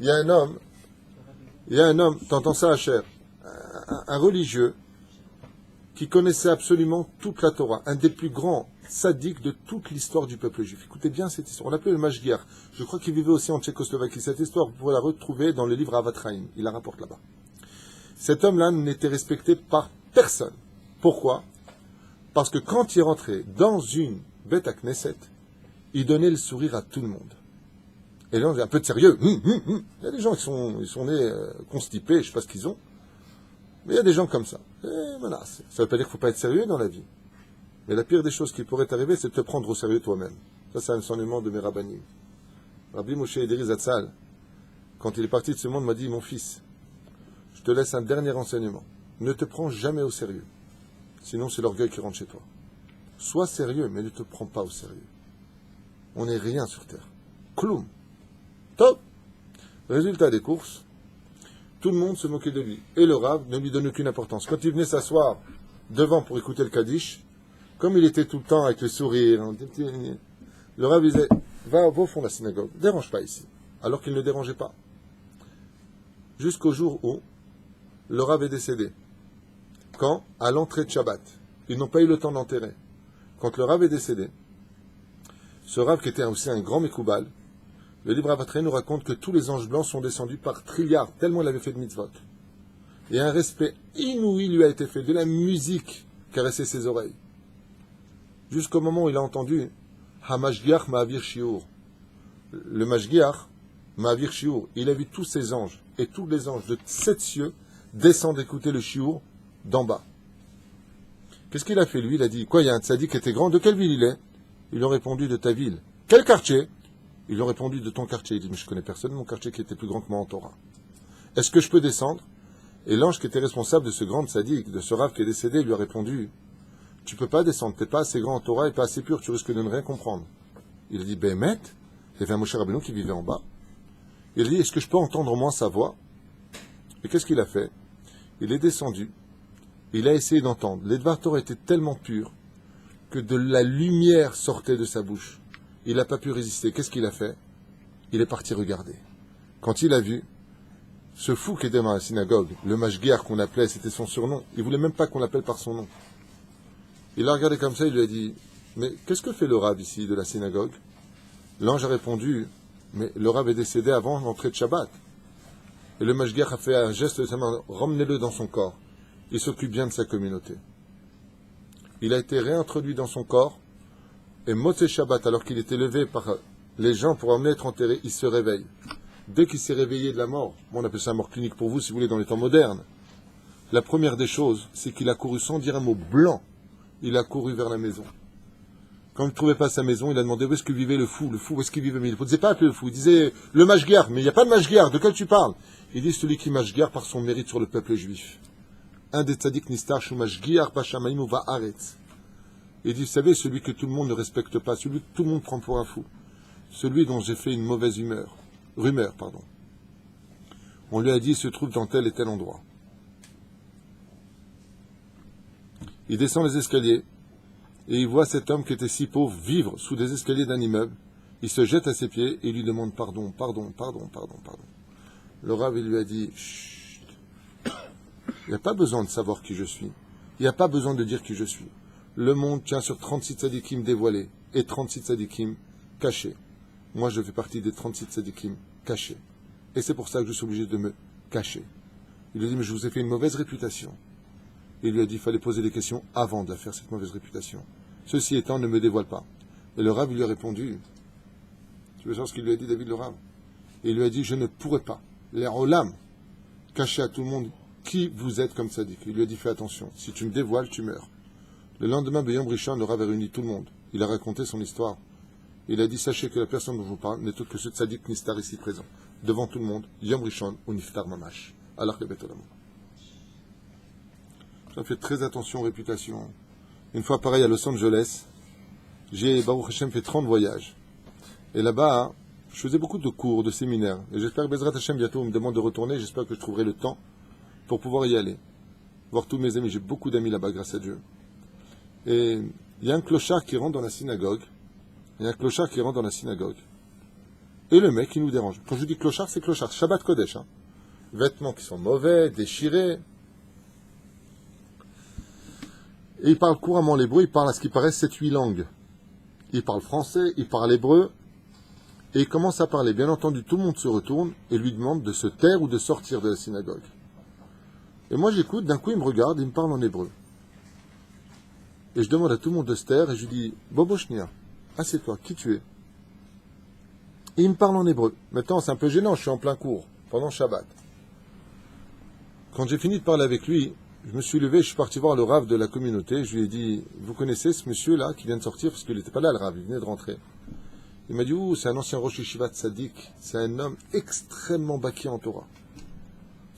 Il y a un homme, t'entends ça, Hacher? Un religieux qui connaissait absolument toute la Torah, un des plus grands sadiques de toute l'histoire du peuple juif. Écoutez bien cette histoire. On l'appelait le Mashgiach. Je crois qu'il vivait aussi en Tchécoslovaquie. Cette histoire, vous pouvez la retrouver dans le livre Avatraim. Il la rapporte là-bas. Cet homme-là n'était respecté par personne. Pourquoi? Parce que quand il rentrait dans une bête à Knesset, il donnait le sourire à tout le monde. Et là, on dit un peu de sérieux. Il y a des gens qui sont nés constipés, je ne sais pas ce qu'ils ont. Mais il y a des gens comme ça. Et voilà, ça ne veut pas dire qu'il ne faut pas être sérieux dans la vie. Mais la pire des choses qui pourrait t'arriver, c'est de te prendre au sérieux toi-même. Ça, c'est un enseignement de mes rabbanim. Rabbi Moshe Ederi Zatzal, quand il est parti de ce monde, m'a dit, mon fils, je te laisse un dernier enseignement. Ne te prends jamais au sérieux. Sinon, c'est l'orgueil qui rentre chez toi. Sois sérieux, mais ne te prends pas au sérieux. On n'est rien sur terre. Kloum. Top. Résultat des courses, tout le monde se moquait de lui. Et le Rav ne lui donne aucune importance. Quand il venait s'asseoir devant pour écouter le Kaddish, comme il était tout le temps avec le sourire, le Rav disait, va au fond de la synagogue, dérange pas ici. Alors qu'il ne dérangeait pas. Jusqu'au jour où le Rav est décédé. Quand? À l'entrée de Shabbat. Ils n'ont pas eu le temps d'enterrer. Quand le Rav est décédé, ce Rav qui était aussi un grand Mekoubal, le livre Avatraim nous raconte que tous les anges blancs sont descendus par trilliards, tellement il avait fait de mitzvot. Et un respect inouï lui a été fait, de la musique caressait ses oreilles. Jusqu'au moment où il a entendu Hamashgiach Ma'avir Shiur. Le Mashgiach Ma'avir Shiur, il a vu tous ces anges, et tous les anges de 7 cieux descendent écouter le Shiur d'en bas. Qu'est-ce qu'il a fait lui? Il a dit, quoi, il y a un tzaddik qui était grand, de quelle ville il est? Ils lui ont répondu, de ta ville. Quel quartier? Ils lui ont répondu, de ton quartier. Il dit, mais je connais personne de mon quartier qui était plus grand que moi en Torah. Est-ce que je peux descendre? Et l'ange qui était responsable de ce grand tzaddik, de ce Rav qui est décédé, lui a répondu, tu peux pas descendre, t'es pas assez grand en Torah et pas assez pur, tu risques de ne rien comprendre. Il a dit, Béhémet, il y avait un Moshe Rabbeinu qui vivait en bas. Il a dit, est-ce que je peux entendre au moins sa voix? Et qu'est-ce qu'il a fait? Il est descendu, il a essayé d'entendre. Les Dvar Torah étaient tellement purs que de la lumière sortait de sa bouche. Il n'a pas pu résister. Qu'est-ce qu'il a fait? Il est parti regarder. Quand il a vu, Ce fou qui était dans la synagogue, le mashgiach qu'on appelait, c'était son surnom. Il voulait même pas qu'on l'appelle par son nom. Il l'a regardé comme ça, il lui a dit, mais qu'est-ce que fait le Rav ici de la synagogue? L'ange a répondu, mais le Rav est décédé avant l'entrée de Shabbat. Et le mashgiach a fait un geste de sa main, ramenez-le dans son corps. Il s'occupe bien de sa communauté. Il a été réintroduit dans son corps, et Motzei Shabbat, alors qu'il était levé par les gens pour emmener être enterré, il se réveille. Dès qu'il s'est réveillé de la mort, on appelle ça mort clinique pour vous, si vous voulez, dans les temps modernes, la première des choses, c'est qu'il a couru sans dire un mot blanc. Il a couru vers la maison. Quand il ne trouvait pas sa maison, il a demandé où est-ce que vivait le fou, où est-ce qu'il vivait. Mais il ne disait pas appeler le fou, il disait le mashgiach, mais il n'y a pas de mashgiach, de quel tu parles? Il dit celui qui mashgiach par son mérite sur le peuple juif. Un des tzaddik nistar shu mashgiach b'shamayim uva haaretz. Il dit, vous savez, celui que tout le monde ne respecte pas, celui que tout le monde prend pour un fou, celui dont j'ai fait une mauvaise rumeur. On lui a dit, il se trouve dans tel et tel endroit. Il descend les escaliers, et il voit cet homme qui était si pauvre vivre sous des escaliers d'un immeuble. Il se jette à ses pieds et il lui demande pardon. Le Rav, il lui a dit, chut, il n'y a pas besoin de savoir qui je suis. Il n'y a pas besoin de dire qui je suis. Le monde tient sur 36 tzadikim dévoilés et 36 tzadikim cachés. Moi, je fais partie des 36 tzadikim cachés. Et c'est pour ça que je suis obligé de me cacher. Il lui a dit, mais je vous ai fait une mauvaise réputation. Il lui a dit, il fallait poser des questions avant de faire cette mauvaise réputation. Ceci étant, ne me dévoile pas. Et le Rav lui a répondu, tu veux savoir ce qu'il lui a dit, David le Rav? Et il lui a dit, je ne pourrais pas, les olam, cacher à tout le monde qui vous êtes comme tzaddik. Il lui a dit, fais attention, si tu me dévoiles, tu meurs. Le lendemain, Yom Rishon, le Rav a réuni tout le monde. Il a raconté son histoire. Il a dit, sachez que la personne dont je vous parle n'est autre que ce tzaddik nistar ici présent. Devant tout le monde, Yom Rishon ou Niftar Mamash. Alors que Bet Olam. Ça fait très attention aux réputations. Une fois pareil à Los Angeles, j'ai, Baruch Hashem, fait 30 voyages. Et là-bas, je faisais beaucoup de cours, de séminaires. Et j'espère que Bezrat Hashem bientôt me demande de retourner. J'espère que je trouverai le temps pour pouvoir y aller. Voir tous mes amis. J'ai beaucoup d'amis là-bas, grâce à Dieu. Et il y a un clochard qui rentre dans la synagogue. Et le mec, il nous dérange. Quand je dis clochard, c'est clochard. Shabbat Kodesh. Vêtements qui sont mauvais, déchirés. Et il parle couramment l'hébreu. Il parle à ce qui paraît 7-8 langues. Il parle français, il parle hébreu. Et il commence à parler. Bien entendu, tout le monde se retourne et lui demande de se taire ou de sortir de la synagogue. Et moi, j'écoute. D'un coup, il me regarde et il me parle en hébreu. Et je demande à tout le monde de se taire et je lui dis, Boboshnia, assieds-toi, qui tu es? Et il me parle en hébreu. Maintenant, c'est un peu gênant, je suis en plein cours, pendant Shabbat. Quand j'ai fini de parler avec lui, je me suis levé, je suis parti voir le Rav de la communauté, je lui ai dit, vous connaissez ce monsieur-là qui vient de sortir, parce qu'il n'était pas là le Rav, il venait de rentrer. Il m'a dit, c'est un ancien Rosh Yeshiva Tzadik, c'est un homme extrêmement baki en Torah.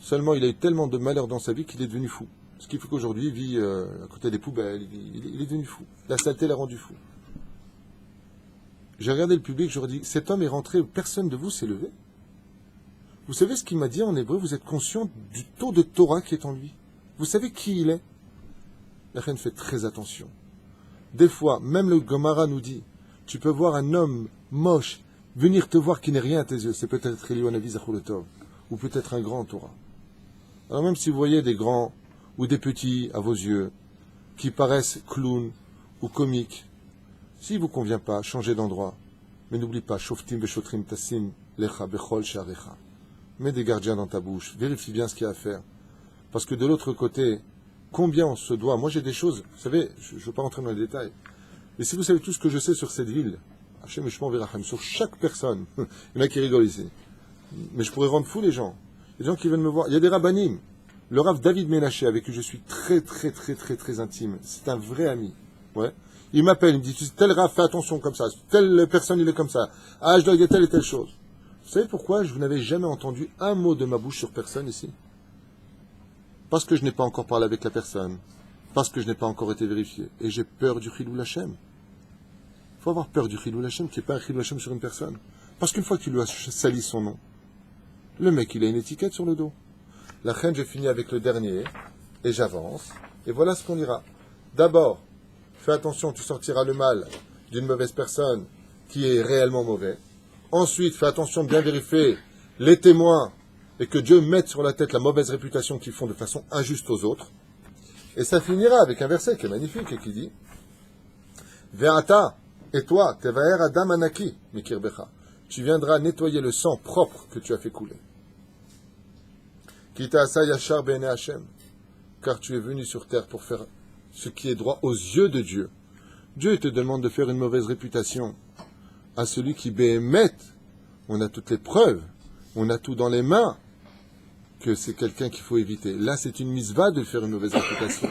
Seulement, il a eu tellement de malheur dans sa vie qu'il est devenu fou. Ce qui fait qu'aujourd'hui, il vit à côté des poubelles, il est devenu fou. La saleté l'a rendu fou. J'ai regardé le public, j'aurais dit, cet homme est rentré, personne de vous s'est levé. Vous savez ce qu'il m'a dit en hébreu? Vous êtes conscient du taux de Torah qui est en lui? Vous savez qui il est? La reine fait très attention. Des fois, même le Gomara nous dit, tu peux voir un homme moche venir te voir qui n'est rien à tes yeux. C'est peut-être Eliyahu Hanavi Zachor Tov, ou peut-être un grand en Torah. Alors même si vous voyez des grands ou des petits à vos yeux, qui paraissent clowns ou comiques, s'il ne vous convient pas, changez d'endroit. Mais n'oublie pas, shoftim veshotrim tassim lecha bechol sharecha. Mets des gardiens dans ta bouche, vérifie bien ce qu'il y a à faire. Parce que de l'autre côté, combien on se doit... Moi j'ai des choses, vous savez, je ne veux pas rentrer dans les détails, mais si vous savez tout ce que je sais sur cette ville, Hashem Eshmor Virachem, sur chaque personne, il y en a qui rigolent ici, mais je pourrais rendre fou les gens. Il y a des gens qui viennent me voir, il y a des rabbanim. Le Rav David Ménaché, avec qui je suis très intime, c'est un vrai ami. Ouais. Il m'appelle, il me dit, tel Rav, fais attention comme ça, telle personne, il est comme ça. Ah, je dois dire telle et telle chose. Vous savez pourquoi je n'avais jamais entendu un mot de ma bouche sur personne ici? Parce que je n'ai pas encore parlé avec la personne. Parce que je n'ai pas encore été vérifié. Et j'ai peur du Chilul Hashem. Il faut avoir peur du Chilul Hashem, qui n'est pas un Chilul Hashem sur une personne. Parce qu'une fois que tu lui as sali son nom, le mec, il a une étiquette sur le dos. La reine, j'ai fini avec le dernier, et j'avance, et voilà ce qu'on dira. D'abord, fais attention, tu sortiras le mal d'une mauvaise personne qui est réellement mauvais. Ensuite, fais attention de bien vérifier les témoins et que Dieu mette sur la tête la mauvaise réputation qu'ils font de façon injuste aux autres. Et ça finira avec un verset qui est magnifique et qui dit Ve'ata, et toi, tevaer adam anaki, mikirbecha. Tu viendras nettoyer le sang propre que tu as fait couler. Kita asa yashar be'ene Hashem, car tu es venu sur terre pour faire ce qui est droit aux yeux de Dieu. Dieu te demande de faire une mauvaise réputation à celui qui béhémet. On a toutes les preuves, on a tout dans les mains, que c'est quelqu'un qu'il faut éviter. Là, c'est une misva de faire une mauvaise réputation.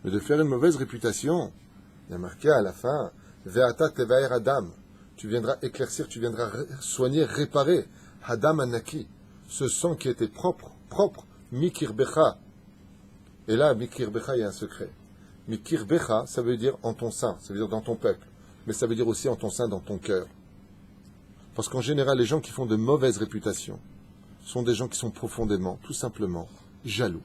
Mais de faire une mauvaise réputation, il y a marqué à la fin, Ve'ata tevaer adam. Tu viendras éclaircir, tu viendras soigner, réparer. Hadam anaki. Ce sang qui était propre, mikirbecha. Et là, mikirbecha, il y a un secret. Mikirbecha, ça veut dire en ton sein, ça veut dire dans ton peuple. Mais ça veut dire aussi en ton sein, dans ton cœur. Parce qu'en général, les gens qui font de mauvaises réputations sont des gens qui sont profondément, tout simplement, jaloux.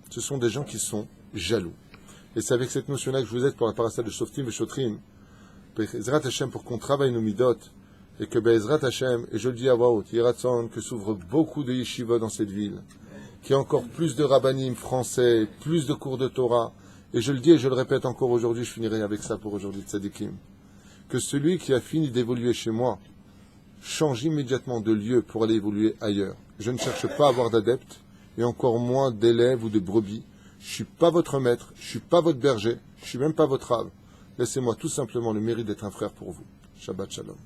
Ce sont des gens qui sont jaloux. Et c'est avec cette notion-là que je vous aide pour la parasha de Shoftim et Shotrim, Be'ezrat Hashem, pour qu'on travaille nos midot, et que Be'ezrat Hashem, et je le dis à voix haute, Yiratzon, que s'ouvrent beaucoup de yeshivot dans cette ville, qu'il y a encore plus de rabbanim français, plus de cours de Torah, et je le dis et je le répète encore aujourd'hui, je finirai avec ça pour aujourd'hui, tzadikim, que celui qui a fini d'évoluer chez moi change immédiatement de lieu pour aller évoluer ailleurs. Je ne cherche pas à avoir d'adeptes, et encore moins d'élèves ou de brebis. Je ne suis pas votre maître, je ne suis pas votre berger, je ne suis même pas votre rave. Laissez-moi tout simplement le mérite d'être un frère pour vous. Shabbat Shalom.